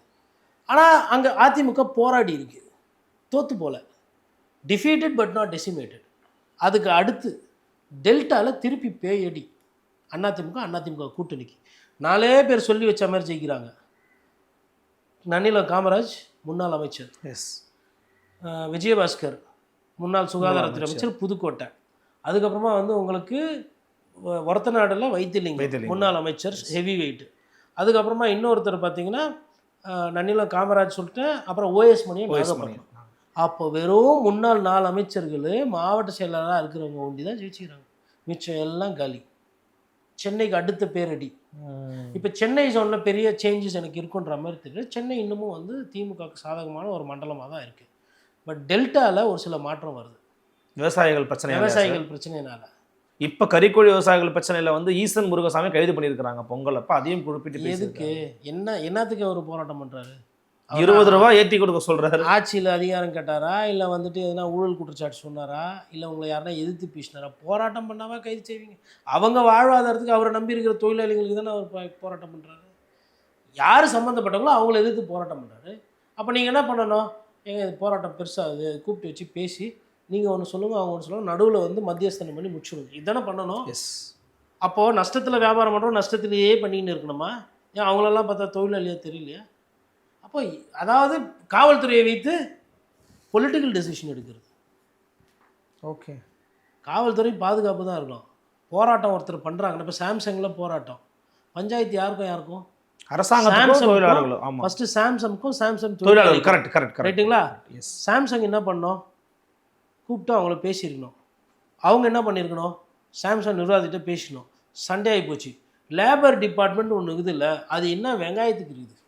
ஆனால் அங்கே அதிமுக போராடி இருக்கு, தோற்று போல, டிஃபீட்டட் பட் நாட் டெசிமேட்டட். அதுக்கு அடுத்து டெல்டாவில் திருப்பி பேயடி அதிமுக கூட்டணிக்கு 4 பேர் சொல்லி வச்ச மாதிரி ஜெயிக்கிறாங்க. நன்னிலம் காமராஜ் முன்னாள் அமைச்சர், விஜயபாஸ்கர் முன்னாள் சுகாதாரத்துறை அமைச்சர் புதுக்கோட்டை, அதுக்கப்புறமா வந்து உங்களுக்கு ஒரத்தநாடில் வைத்திலிங்கம் முன்னாள் அமைச்சர் ஹெவி வெயிட், அதுக்கப்புறமா இன்னொருத்தர் பார்த்தீங்கன்னா நன்னிலம் காமராஜ் சொல்லிட்டு அப்புறம் ஓஎஸ் மணியம். அப்போ வெறும் முன்னாள் 4 அமைச்சர்கள் மாவட்ட செயலாளராக இருக்கிறவங்க ஒண்டி தான் ஜெயிச்சுக்கிறாங்க, மிச்சம் எல்லாம் காலி. சென்னைக்கு அடுத்த பேரடி. இப்போ சென்னை ஜோனில் பெரிய சேஞ்சஸ் எனக்கு இருக்குன்ற மாதிரி தெரியல. சென்னை இன்னமும் வந்து திமுகவுக்கு சாதகமான ஒரு மண்டலமாக தான் இருக்குது. பட் டெல்டாவில் ஒரு சில மாற்றம் வருது, விவசாயிகள் பிரச்சனையினால. இப்போ கறிக்கோழி விவசாயிகள் பிரச்சனையில் வந்து ஈசன் முருகசாமி கைது பண்ணியிருக்கிறாங்க பொங்கல் அப்போ, அதையும் குறிப்பிட்டு எதுக்கு என்னத்துக்கு அவர் போராட்டம் பண்ணுறாரு? 20 ரூபா ஏற்றி கொடுக்க சொல்கிறாரு. ஆட்சியில் அதிகாரம் கேட்டாரா, இல்லை வந்துட்டு எதனா ஊழல் குற்றச்சாட்டு சொன்னாரா, இல்லை உங்களை யாருன்னா எதிர்த்து பேசினாரா? போராட்டம் பண்ணாமல் கைது செய்வீங்க? அவங்க வாழ்வாதாரத்துக்கு அவரை நம்பி இருக்கிற தொழிலாளிகளுக்கு தானே அவர் போராட்டம் பண்ணுறாரு. யார் சம்மந்தப்பட்டவங்களோ அவங்கள எதிர்த்து போராட்டம் பண்ணுறாரு. அப்போ நீங்கள் என்ன பண்ணணும்? எங்கள் போராட்டம் பெருசாகுது, கூப்பிட்டு வச்சு பேசி நீங்கள் ஒன்று சொல்லுங்கள் அவங்க ஒன்று சொல்லுங்கள், நடுவில் வந்து மத்தியஸ்தனம் பண்ணி முடிச்சுடுங்க, இதுதானே பண்ணணும். அப்போது நஷ்டத்தில் வியாபாரம் பண்ணுறோம், நஷ்டத்திலேயே பண்ணின்னு இருக்கணுமா? ஏன் அவங்களெல்லாம் பார்த்தா தொழிலாளியாக தெரியலையா? அப்போ அதாவது காவல்துறையை வைத்து பொலிட்டிக்கல் டெசிஷன் எடுக்கிறது. ஓகே, காவல்துறை பாதுகாப்பு தான் இருக்கணும். போராட்டம் ஒருத்தர் பண்ணுறாங்கன்னா இப்போ சாம்சங்கில் போராட்டம், பஞ்சாயத்து யாருக்கும் அரசாங்கம் ஃபஸ்ட்டு சாம்சங்க்கும் சாம்சங் தொழிலாளர்கள். கரெக்ட் ரைட்டுங்களா? சாம்சங் என்ன பண்ணோம்? கூப்பிட்டு அவங்கள பேசியிருக்கணும். அவங்க என்ன பண்ணியிருக்கணும்? சாம்சங் நிர்வாகத்திட்ட பேசணும். சண்டே ஆகி போச்சு. லேபர் டிபார்ட்மெண்ட் ஒன்று இருக்குது இல்லை, அது என்ன வெங்காயத்துக்கு இருக்குது.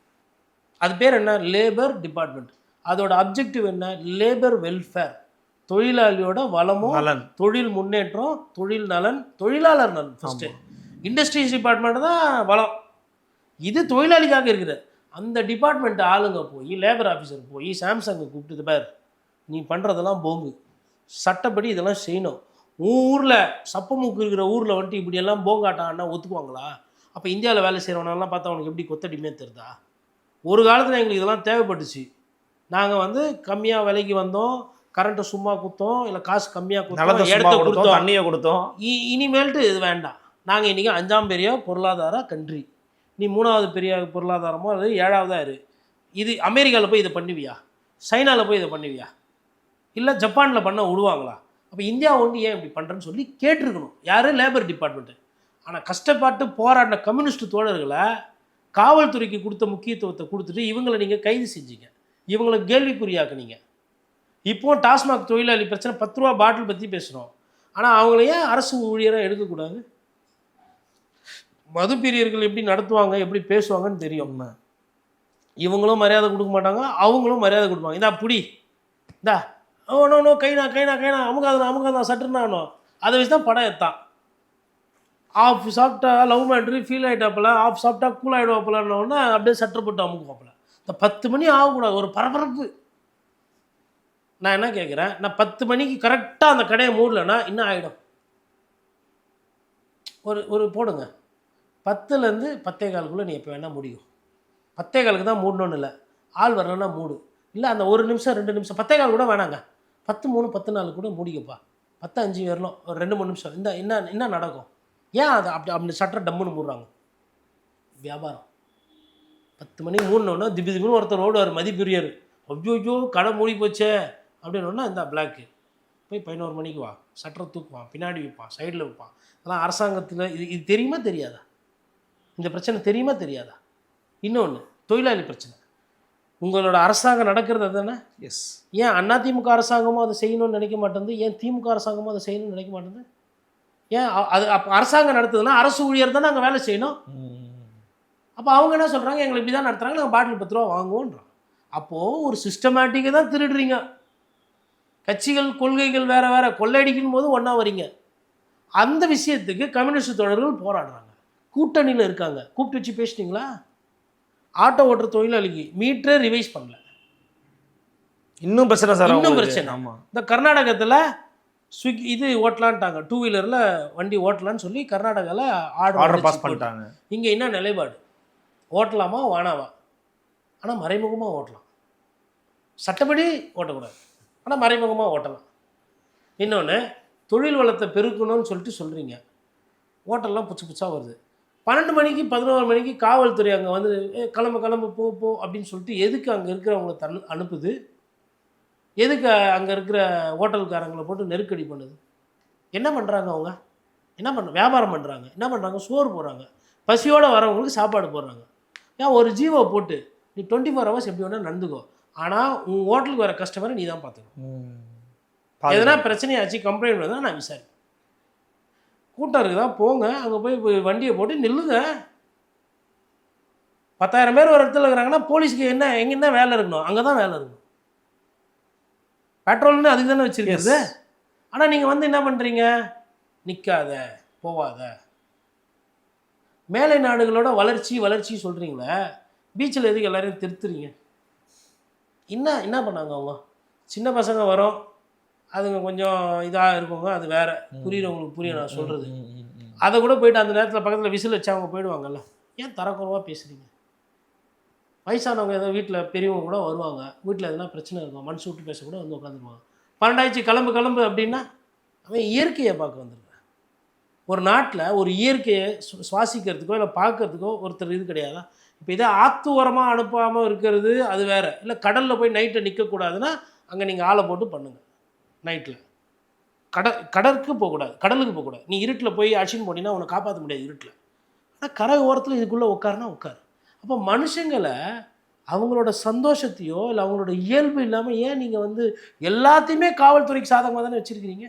அது பேர் என்ன? Labour department. அதோட அப்ஜெக்டிவ் என்ன? லேபர் வெல்ஃபேர், தொழிலாளியோட வளமும் தொழில் முன்னேற்றம், தொழில் நலன், தொழிலாளர் நலன். ஃபஸ்ட்டு இண்டஸ்ட்ரீஸ் டிபார்ட்மெண்ட் தான் வளம், இது தொழிலாளிக்காக இருக்குது. அந்த டிபார்ட்மெண்ட் ஆளுங்க போய் லேபர் ஆஃபீஸர் போய் சாம்சங்கை கூப்பிட்டு, பார் நீ பண்ணுறதெல்லாம் போங்கு, சட்டப்படி இதெல்லாம் செய்யணும். ஊரில் சப்பமுக்கு இருக்கிற ஊரில் வந்துட்டு இப்படியெல்லாம் போங்காட்டான்னா ஒத்துக்குவாங்களா? அப்போ இந்தியாவில் வேலை செய்கிறவனெல்லாம் பார்த்தா அவனுக்கு எப்படி கொத்தடிமே தெரியுதா? ஒரு காலத்தில் எங்களுக்கு இதெல்லாம் தேவைப்பட்டுச்சு. நாங்கள் வந்து கம்மியாக விலைக்கு வந்தோம், கரண்ட்டை சும்மா கொடுத்தோம், இல்லை காசு கம்மியாக கொடுத்தோம், இடத்த கொடுத்தோம், தண்ணியை கொடுத்தோம். இனிமேல்ட்டு இது வேண்டாம். நாங்கள் இன்றைக்கி 5ஆம் பெரிய பொருளாதார கண்ட்ரி, நீ 3வது பெரிய பொருளாதாரமோ அது 7வதாக இரு. இது அமெரிக்காவில் போய் இதை பண்ணுவியா? சைனாவில் போய் இதை பண்ணுவியா? இல்லை ஜப்பானில் பண்ண விடுவாங்களா? அப்போ இந்தியா ஒன்று ஏன் இப்படி பண்ணுறேன்னு சொல்லி கேட்டிருக்கணும். யார்? Labour department. ஆனால் கஷ்டப்பட்டு போராடின கம்யூனிஸ்ட் தோழர்களை காவல்துறைக்கு கொடுத்த முக்கியத்துவத்தை கொடுத்துட்டு இவங்களை நீங்கள் கைது செஞ்சீங்க, இவங்களை கேள்விக்குறியாக்குனீங்க. இப்போ டாஸ்மாக் தொழிலாளி பிரச்சனை 10 ரூபா பாட்டில் பற்றி பேசுகிறோம். ஆனால் அவங்கள ஏன் அரசு ஊழியராக எடுக்கக்கூடாது? மதுப்பிரியர்கள் எப்படி நடத்துவாங்க, எப்படி பேசுவாங்கன்னு தெரியும். இவங்களும் மரியாதை கொடுக்க மாட்டாங்க, அவங்களும் மரியாதை கொடுப்பாங்க. இந்தா புடி, இந்தா நோ கைனா அமுகாதான் சட்டுனானோ, அதை வச்சு தான் படம் எடுத்தான். ஆஃப் சாப்பிட்டா லவ் மேட்ரு ஃபீல் ஆகிட்டாப்பில், ஆஃப் சாப்பிட்டா கூல் ஆகிடுவாப்பிலன்னொன்னே அப்படியே சட்டை போட்டு அமுக்குவாப்பில். இந்த 10 மணி ஆகக்கூடாது, ஒரு பரபரப்பு. நான் என்ன கேட்குறேன், நான் 10 மணிக்கு கரெக்டாக அந்த கடையை மூடலைன்னா இன்னும் ஆகிடும். ஒரு போடுங்க, 10லேருந்து 10:15 நீ எப்போ வேணால் முடியும். 10:15 தான் மூடணும்னு இல்லை, ஆள் வரலன்னா மூடு. இல்லை அந்த 1 நிமிஷம் 2 நிமிஷம் 10:15 கூட வேணாங்க, 10:03 10:04 கூட முடிக்கப்பா. 10:05 வரணும், ஒரு 2-3 நிமிஷம். இந்த என்ன நடக்கும்? ஏன் அது அப்படி சட்டரை டம்முன்னு மூடுறாங்க? வியாபாரம். 10 மணிக்கு மூடணுன்னா திடீர்னு ஒருத்தர் ஓடுவார் மதிப்பிரியர், ஐயோ கடை மூடி போச்சே அப்படின்னா இந்த பிளாக்கு போய் 11 மணிக்கு வா, சட்டரை தூக்குவான், பின்னாடி வைப்பான், சைடில் வைப்பான். அதெல்லாம் அரசாங்கத்தில் இது தெரியுமா தெரியாதா? இந்த பிரச்சனை தெரியுமா தெரியாதா? இன்னொன்று தொழிலாளி பிரச்சனை. உங்களோட அரசாங்கம் நடக்கிறது அதுதானே? எஸ். ஏன் அதிமுக அரசாங்கமும் அதை செய்யணும்னு நினைக்க மாட்டேங்குது? ஏன் திமுக அரசாங்கமும் அதை செய்யணும்னு நினைக்க மாட்டேங்குது? ஏன் அது அப்போ அரசாங்கம் நடத்துதுன்னா அரசு ஊழியர் தான் நாங்கள் வேலை செய்யணும். அப்போ அவங்க என்ன சொல்கிறாங்க, எங்களை இப்படி தான் நடத்துகிறாங்க, நாங்கள் பாட்டில் 10 ரூபா வாங்குவோன்றோம். அப்போது ஒரு சிஸ்டமேட்டிக்காக தான் திருடுறீங்க. கட்சிகள் கொள்கைகள் வேறு வேறு, கொள்ளையடிக்கும் போது ஒன்றா வரீங்க. அந்த விஷயத்துக்கு கம்யூனிஸ்ட் தோழர்கள் போராடுறாங்க, கூட்டணியில் இருக்காங்க. கூப்பிட்டு வச்சு பேசிட்டீங்களா? ஆட்டோ ஓட்டுற தொழிலாளிக்கு மீட்டரே ரிவைஸ் பண்ணல, இன்னும் பிரச்சனை சார், இன்னும் பிரச்சனை. ஆமாம். இந்த கர்நாடகத்தில் ஸ்விக்கி இது ஓட்டலான்ட்டாங்க, 2 வீலரில் வண்டி ஓட்டலான்னு சொல்லி கர்நாடகாவில் ஆர்டர் பாஸ் பண்ணிட்டாங்க. இங்கே என்ன நிலைப்பாடு? ஓட்டலாமா வேணாவா? ஆனால் மறைமுகமாக ஓட்டலாம், சட்டப்படி ஓட்டக்கூடாது, ஆனால் மறைமுகமாக ஓட்டலாம். இன்னொன்று தொழில் வளத்தை பெருக்கணும்னு சொல்கிறீங்க, ஓட்டெல்லாம் புதுசு புதுசாக வருது. 12 மணிக்கு 11 மணிக்கு காவல்துறை அங்கே வந்து கிளம்பு போ அப்படின்னு சொல்லிட்டு எதுக்கு அங்கே இருக்கிறவங்கள அனுப்புது? எதுக்கு அங்கே இருக்கிற ஹோட்டல்காரங்களை போட்டு நெருக்கடி பண்ணுது? என்ன பண்ணுறாங்க அவங்க? என்ன வியாபாரம் பண்ணுறாங்க, என்ன பண்ணுறாங்க? சோறு போடுறாங்க, பசியோடு வரவங்களுக்கு சாப்பாடு போடுறாங்க. ஏன் ஒரு ஜீவோ போட்டு நீ 24 ஹவர்ஸ் எப்படி வேணால் நடந்துக்கோ, ஆனால் உன் ஹோட்டலுக்கு வர கஸ்டமரை நீ தான் பார்த்துக்கணும். எதனா பிரச்சனையாச்சு கம்ப்ளைண்ட் வந்தால் நான் விசாரிப்பேன். கூட்டம் இருக்குதா, போங்க அங்கே போய் வண்டியை போட்டு நில்லுங்க. 10,000 பேர் ஒரு இடத்துல இருக்கிறாங்கன்னா போலீஸுக்கு எங்கே வேலை இருக்கணும், அங்கே தான் வேலை இருக்கணும். பெட்ரோல்னு அதுக்கு தானே வச்சுருக்கிறது. ஆனால் நீங்கள் வந்து என்ன பண்ணுறீங்க, நிற்காத போவாத. மேலை நாடுகளோட வளர்ச்சி சொல்கிறீங்களே, பீச்சில் எதுக்கு எல்லாரையும் திருத்துறீங்க? என்ன பண்ணாங்க அவங்க? சின்ன பசங்க வரும், அதுங்க கொஞ்சம் இதாக இருக்குங்க, அது வேறு, புரியுறவங்களுக்கு புரிய நான் சொல்கிறது. அதை கூட போய்ட்டு அந்த நேரத்தில் பக்கத்தில் விசில் வச்சு அவங்க போயிடுவாங்கல்ல. ஏன் தரக்குறவாக பேசுகிறீங்க? வயசானவங்க ஏதோ வீட்டில் பெரியவங்க கூட வருவாங்க, வீட்டில் எதுனா பிரச்சனை இருக்கும், மனசு விட்டு பேச கூட வந்து உட்காந்துருவாங்க. 12 கிளம்பு அப்படின்னா அவன் இயற்கையை பார்க்க வந்துருக்கான். ஒரு நாட்டில் ஒரு இயற்கையை சுவாசிக்கிறதுக்கோ இல்லை பார்க்கறதுக்கோ ஒருத்தர் இது கிடையாதா? இப்போ இதே ஆற்று ஓரமாக அனுப்பாமல் இருக்கிறது அது வேறு, இல்லை கடலில் போய் நைட்டை நிற்கக்கூடாதுன்னா அங்கே நீங்கள் ஆளை போட்டு பண்ணுங்கள். நைட்டில் கடலுக்கு போகக்கூடாது. நீ இருட்டில் போய் அடிச்சுன்னு போனீங்கன்னா உன்னை காப்பாற்ற முடியாது இருட்டில். ஆனால் கரை ஓரத்தில் இதுக்குள்ளே உட்காருனா உட்காரு. அப்போ மனுஷங்களை அவங்களோட சந்தோஷத்தையோ இல்லை அவங்களோட இயல்பு இல்லாமல் ஏன் நீங்கள் வந்து எல்லாத்தையுமே காவல்துறைக்கு சாதகமாக தானே வச்சுருக்கிறீங்க?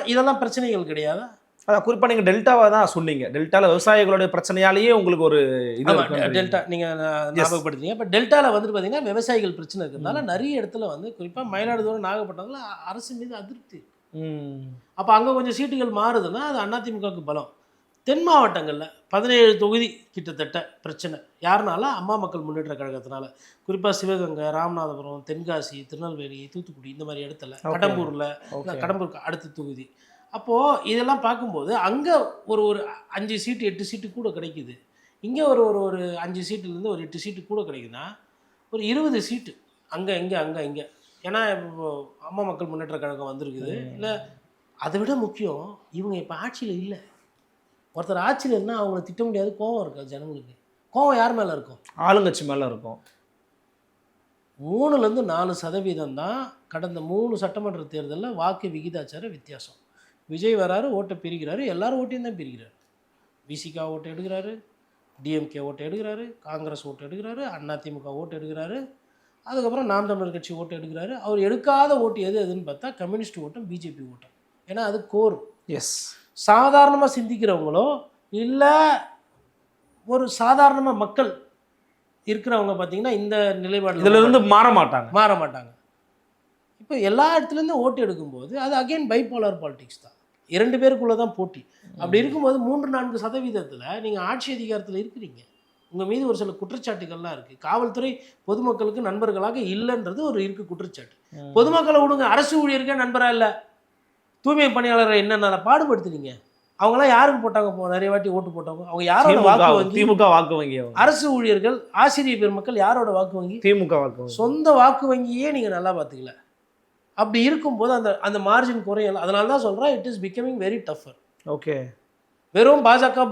இதெல்லாம் பிரச்சனைகள் கிடையாதா? அதான் குறிப்பாக நீங்கள் டெல்டாவை தான் சொன்னீங்க. டெல்டாவில் விவசாயிகளுடைய பிரச்சனையாலேயே உங்களுக்கு ஒரு டெல்டா நீங்கள் ஞாபகப்படுத்துறீங்க. இப்போ டெல்டாவில் வந்துட்டு பார்த்தீங்கன்னா விவசாயிகள் பிரச்சனை இருக்கிறதுனால நிறைய இடத்துல வந்து குறிப்பாக மயிலாடுதுறை நாகப்பட்டினத்தில் அரசு மீது அதிருப்தி. அப்போ அங்கே கொஞ்சம் சீட்டுகள் மாறுதுன்னா அது அதிமுகவுக்கு பலம். தென் மாவட்டங்களில் 17 தொகுதி கிட்டத்தட்ட பிரச்சனை யாருனால? அம்மா மக்கள் முன்னேற்ற கழகத்தினால. குறிப்பாக சிவகங்கை, ராமநாதபுரம், தென்காசி, திருநெல்வேலி, தூத்துக்குடி இந்த மாதிரி இடத்துல, கடம்பூருக்கு அடுத்த தொகுதி. அப்போது இதெல்லாம் பார்க்கும்போது அங்கே ஒரு 5 சீட்டு 8 சீட்டு கூட கிடைக்குது. இங்கே ஒரு 5 சீட்டுலேருந்து ஒரு 8 சீட்டு கூட கிடைக்குதுன்னா ஒரு 20 சீட்டு அங்கே. ஏன்னா இப்போ அம்மா மக்கள் முன்னேற்ற கழகம் வந்திருக்குது. இல்லை அதை விட முக்கியம், இவங்க இப்போ ஆட்சியில் இல்லை. ஒருத்தர் ஆட்சியில் இருந்தால் அவங்கள திட்ட முடியாது, கோவம் இருக்காது ஜனங்களுக்கு. கோவம் யார் மேலே இருக்கும்? ஆளுங்கட்சி மேலே இருக்கும். 3-4% தான் கடந்த 3 சட்டமன்ற தேர்தலில் வாக்கு விகிதாச்சார வித்தியாசம். விஜய் வராரு, ஓட்டை பிரிக்கிறாரு, எல்லாரும் ஓட்டையும் தான் பிரிக்கிறாரு. விசிகா ஓட்டை எடுக்கிறாரு, டிஎம்கே ஓட்டை எடுக்கிறாரு, காங்கிரஸ் ஓட்டு எடுக்கிறாரு, அதிமுக ஓட்டு எடுக்கிறாரு, அதுக்கப்புறம் நாம் தமிழர் கட்சி ஓட்டு எடுக்கிறாரு. அவர் எடுக்காத ஓட்டு எதுன்னு பார்த்தா கம்யூனிஸ்ட் ஓட்டம், பிஜேபி ஓட்டம். ஏன்னா அது கோர். எஸ், சாதாரணமாக சிந்திக்கிறவங்களோ இல்லை ஒரு சாதாரணமாக மக்கள் இருக்கிறவங்க பார்த்தீங்கன்னா இந்த நிலைப்பாடு இதிலிருந்து மாற மாட்டாங்க. இப்போ எல்லா இடத்துலேருந்தும் ஓட்டு எடுக்கும்போது அது அகெயின் பைபோலார் பாலிடிக்ஸ் தான். 2 பேருக்குள்ளே தான் போட்டி. அப்படி இருக்கும்போது 3-4% நீங்கள் ஆட்சி அதிகாரத்தில் இருக்கிறீங்க. உங்கள் மீது ஒரு சில குற்றச்சாட்டுகள்லாம் இருக்குது. காவல்துறை பொதுமக்களுக்கு நண்பர்களாக இல்லைன்றது ஒரு குற்றச்சாட்டு. பொதுமக்களை விடுங்க, அரசு ஊழியருக்கே நண்பராக இல்லை. தூய்மை பணியாளரை என்னென்ன பாடுபடுத்துனீங்க? அவங்களாம் யாருக்கு போட்டாங்க? நிறைய வாட்டி ஓட்டு போட்டவங்க அவங்க யாரோட வாக்கு வங்கி? திமுக வாக்கு வங்கி. அரசு ஊழியர்கள், ஆசிரியர் பெருமக்கள் யாரோட வாக்கு வங்கி? திமுக வாக்கு வங்கி. சொந்த வாக்கு வங்கியே நீங்கள் நல்லா பார்த்துக்கல. அப்படி இருக்கும்போது அந்த மார்ஜின் குறையல. அதனால தான் சொல்கிறேன், it is becoming very tougher. Okay, வெறும் பாஜக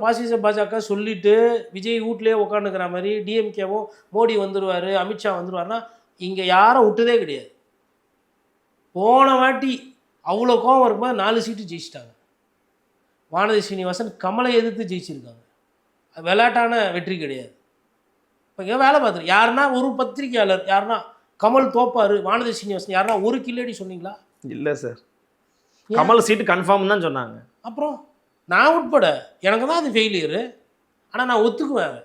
பாசிச பாஜக சொல்லிட்டு விஜய் வீட்லேயே உட்காந்துக்கிற மாதிரி டிஎம்கேவும் மோடி வந்துடுவார், அமித்ஷா வந்துடுவார்னா இங்கே யாரும் விட்டதே கிடையாது. போன வாட்டி அவ்வளோ கோவம் இருக்கும்போது 4 சீட்டு ஜெயிச்சிட்டாங்க. வானதி சீனிவாசன் கமலை எதிர்த்து ஜெயிச்சிருக்காங்க. விளையாட்டான வெற்றி கிடையாது. இப்போ இங்கே வேலை பார்த்துரு யாருன்னா ஒரு பத்திரிகையாளர் யாருன்னா கமல் தோப்பார், வானதி சீனிவாசன் யாருன்னா ஒரு கில்லடி சொன்னீங்களா? இல்லை சார், கமல் சீட்டு கன்ஃபார்ம் தான் சொன்னாங்க. அப்புறம் நான் உட்பட எனக்கு தான் அது ஃபெயிலியரு. ஆனால் நான் ஒத்துக்குவேன்.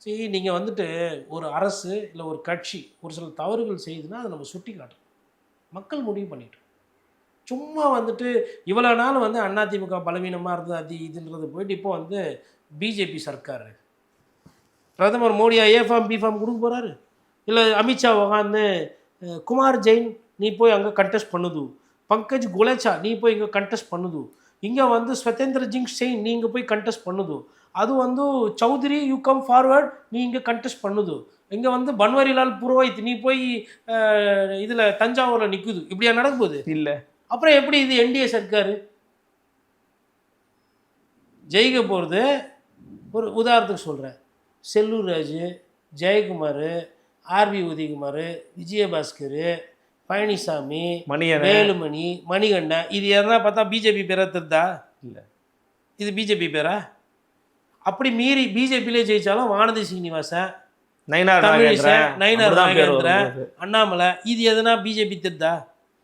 சரி, நீங்கள் வந்துட்டு ஒரு அரசு இல்லை ஒரு கட்சி ஒரு சில தவறுகள் செய்யுதுன்னா அதை நம்ம சுட்டி காட்டுறோம். மக்கள் முடிவு பண்ணிட்டோம். சும்மா வந்துட்டு இவ்வளோ நாள் வந்து அதிமுக பலவீனமாக இருந்தது அது இதுன்றது போயிட்டு இப்போ வந்து பிஜேபி சர்க்கார் பிரதமர் மோடியா ஏஃபார்ம் பிஃபார்ம் கொடுக்க போகிறாரு. இல்லை அமித்ஷா உட்காந்து குமார் ஜெயின் நீ போய் அங்கே கண்டெஸ்ட் பண்ணுது, பங்கஜ் குலேச்சா நீ போய் இங்கே கண்டெஸ்ட் பண்ணுது, இங்கே வந்து ஸ்வதேந்திர ஜிங் செயின் நீ இங்கே போய் கண்டெஸ்ட் பண்ணுது, அது வந்து சௌத்ரி யூ கம் ஃபார்வர்ட் நீ இங்கே கண்டெஸ்ட் பண்ணுது, இங்கே வந்து பன்வாரிலால் புரோஹித் நீ போய் இதில் தஞ்சாவூரில் நிற்குது. இப்படியா நடக்கும்போது இல்லை. அப்புறம் எப்படி இது என்டிஏ சர்க்கார் ஜெயிக்க போகிறது? ஒரு உதாரணத்துக்கு சொல்கிறேன், செல்லூர் ராஜு, ஜெயக்குமார், ஆர்பி உதயகுமார், விஜயபாஸ்கர், பழனிசாமி, வேலுமணி, மணிகண்டன், இது எதனா பார்த்தா பிஜேபி பேரா தெரிதா? இல்லை. இது பிஜேபி பேரா? அப்படி மீறி பிஜேபியிலே ஜெயித்தாலும் வானதி சீனிவாசன், நயினார் நாகேந்திரன், அண்ணாமலை, இது எதுனா பிஜேபி தெரிதா?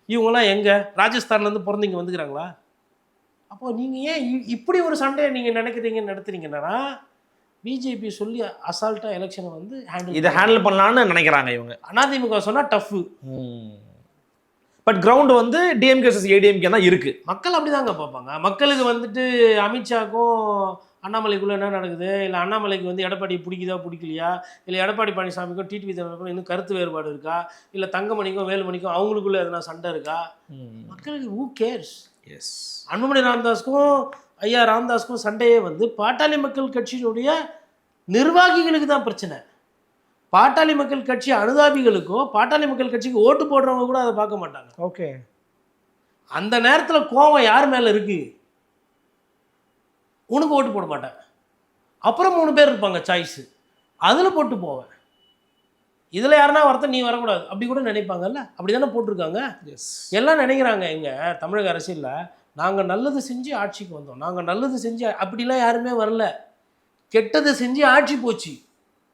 இவங்கெல்லாம் எங்கே ராஜஸ்தான்லேருந்து பிறந்து இங்கே வந்துக்கிறாங்களா? அப்போ நீங்கள் ஏன் இப்படி ஒரு சண்டையை நீங்கள் நினைக்கிறீங்கன்னு நடத்துறீங்கன்னா பிஜேபி சொல்லி அசால்ட்டாக எலெக்ஷனை வந்து ஹேண்டில் பண்ணலான்னு நினைக்கிறாங்க இவங்க. அதிமுக சொன்னால் டஃப்பு. பட் கிரவுண்டு வந்து டிஎம்கே ஏடிஎம்கே தான் இருக்குது. மக்கள் அப்படி தாங்க பார்ப்பாங்க. மக்களுக்கு வந்துட்டு அமித்ஷாக்கும் அண்ணாமலைக்குள்ளே என்ன நடக்குது, இல்லை அண்ணாமலைக்கு வந்து எடப்பாடி பிடிக்குதா பிடிக்கலையா, இல்லை எடப்பாடி பழனிசாமிக்கும் டிடிவி தினகரனுக்கும் இன்னும் கருத்து வேறுபாடு இருக்கா, இல்லை தங்கமணிக்கும் வேலுமணிக்கும் அவங்களுக்குள்ளே எதனா சண்டை இருக்கா? மக்களுக்கு ஹூ கேர்ஸ்? எஸ், அன்புமணி ராமதாஸுக்கும் ஐயா ராமதாஸுக்கும் சண்டையே வந்து பாட்டாளி மக்கள் கட்சியினுடைய நிர்வாகிகளுக்கு தான் பிரச்சனை. பாட்டாளி மக்கள் கட்சி அனுதாபிகளுக்கோ பாட்டாளி மக்கள் கட்சிக்கு ஓட்டு போடுறவங்க கூட அதை பார்க்க மாட்டாங்க. ஓகே, அந்த நேரத்தில் கோவம் யார் மேலே இருக்கு? உனக்கு ஓட்டு போட மாட்டேன், அப்புறம் 3 பேர் இருப்பாங்க சாய்ஸு, அதில் போட்டு போவேன். இதில் யாருன்னா வரத்த நீ வரக்கூடாது அப்படி கூட நினைப்பாங்கல்ல. அப்படி தானே போட்டிருக்காங்க. எல்லாம் நினைக்கிறாங்க எங்கள் தமிழக அரசியலில் நாங்கள் நல்லது செஞ்சு ஆட்சிக்கு வந்தோம், நாங்கள் நல்லது செஞ்சு, அப்படிலாம் யாருமே வரல. கெட்டது செஞ்சு ஆட்சி போச்சு.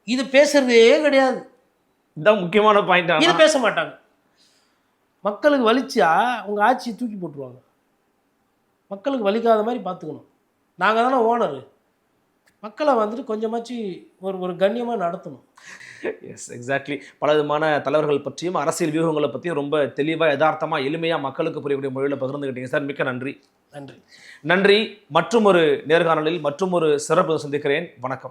இது பேசுறதே கிடையாது. இதுதான் முக்கியமான பாயிண்ட். இது பேச மாட்டாங்க. மக்களுக்கு வலிச்சா உங்கள் ஆட்சியை தூக்கி போட்டுருவாங்க. மக்களுக்கு வலிக்காத மாதிரி பார்த்துக்கணும். நாங்கள் தானே ஓனரு. மக்களை வந்துட்டு கொஞ்சமாச்சு ஒரு கண்ணியமாக நடத்தணும். Yes, exactly. பல விதமான தலைவர்கள் பற்றியும் அரசியல் வியூகங்களை பற்றியும் ரொம்ப தெளிவாக யதார்த்தமாக எளிமையாக மக்களுக்கு புரியக்கூடிய மொழியில் பகிர்ந்துக்கிட்டீங்க சார். மிக்க நன்றி. நன்றி. நன்றி. மற்றும் ஒரு நேர்காணலில் மற்றும் ஒரு சிறப்பு சந்திக்கிறேன். வணக்கம்.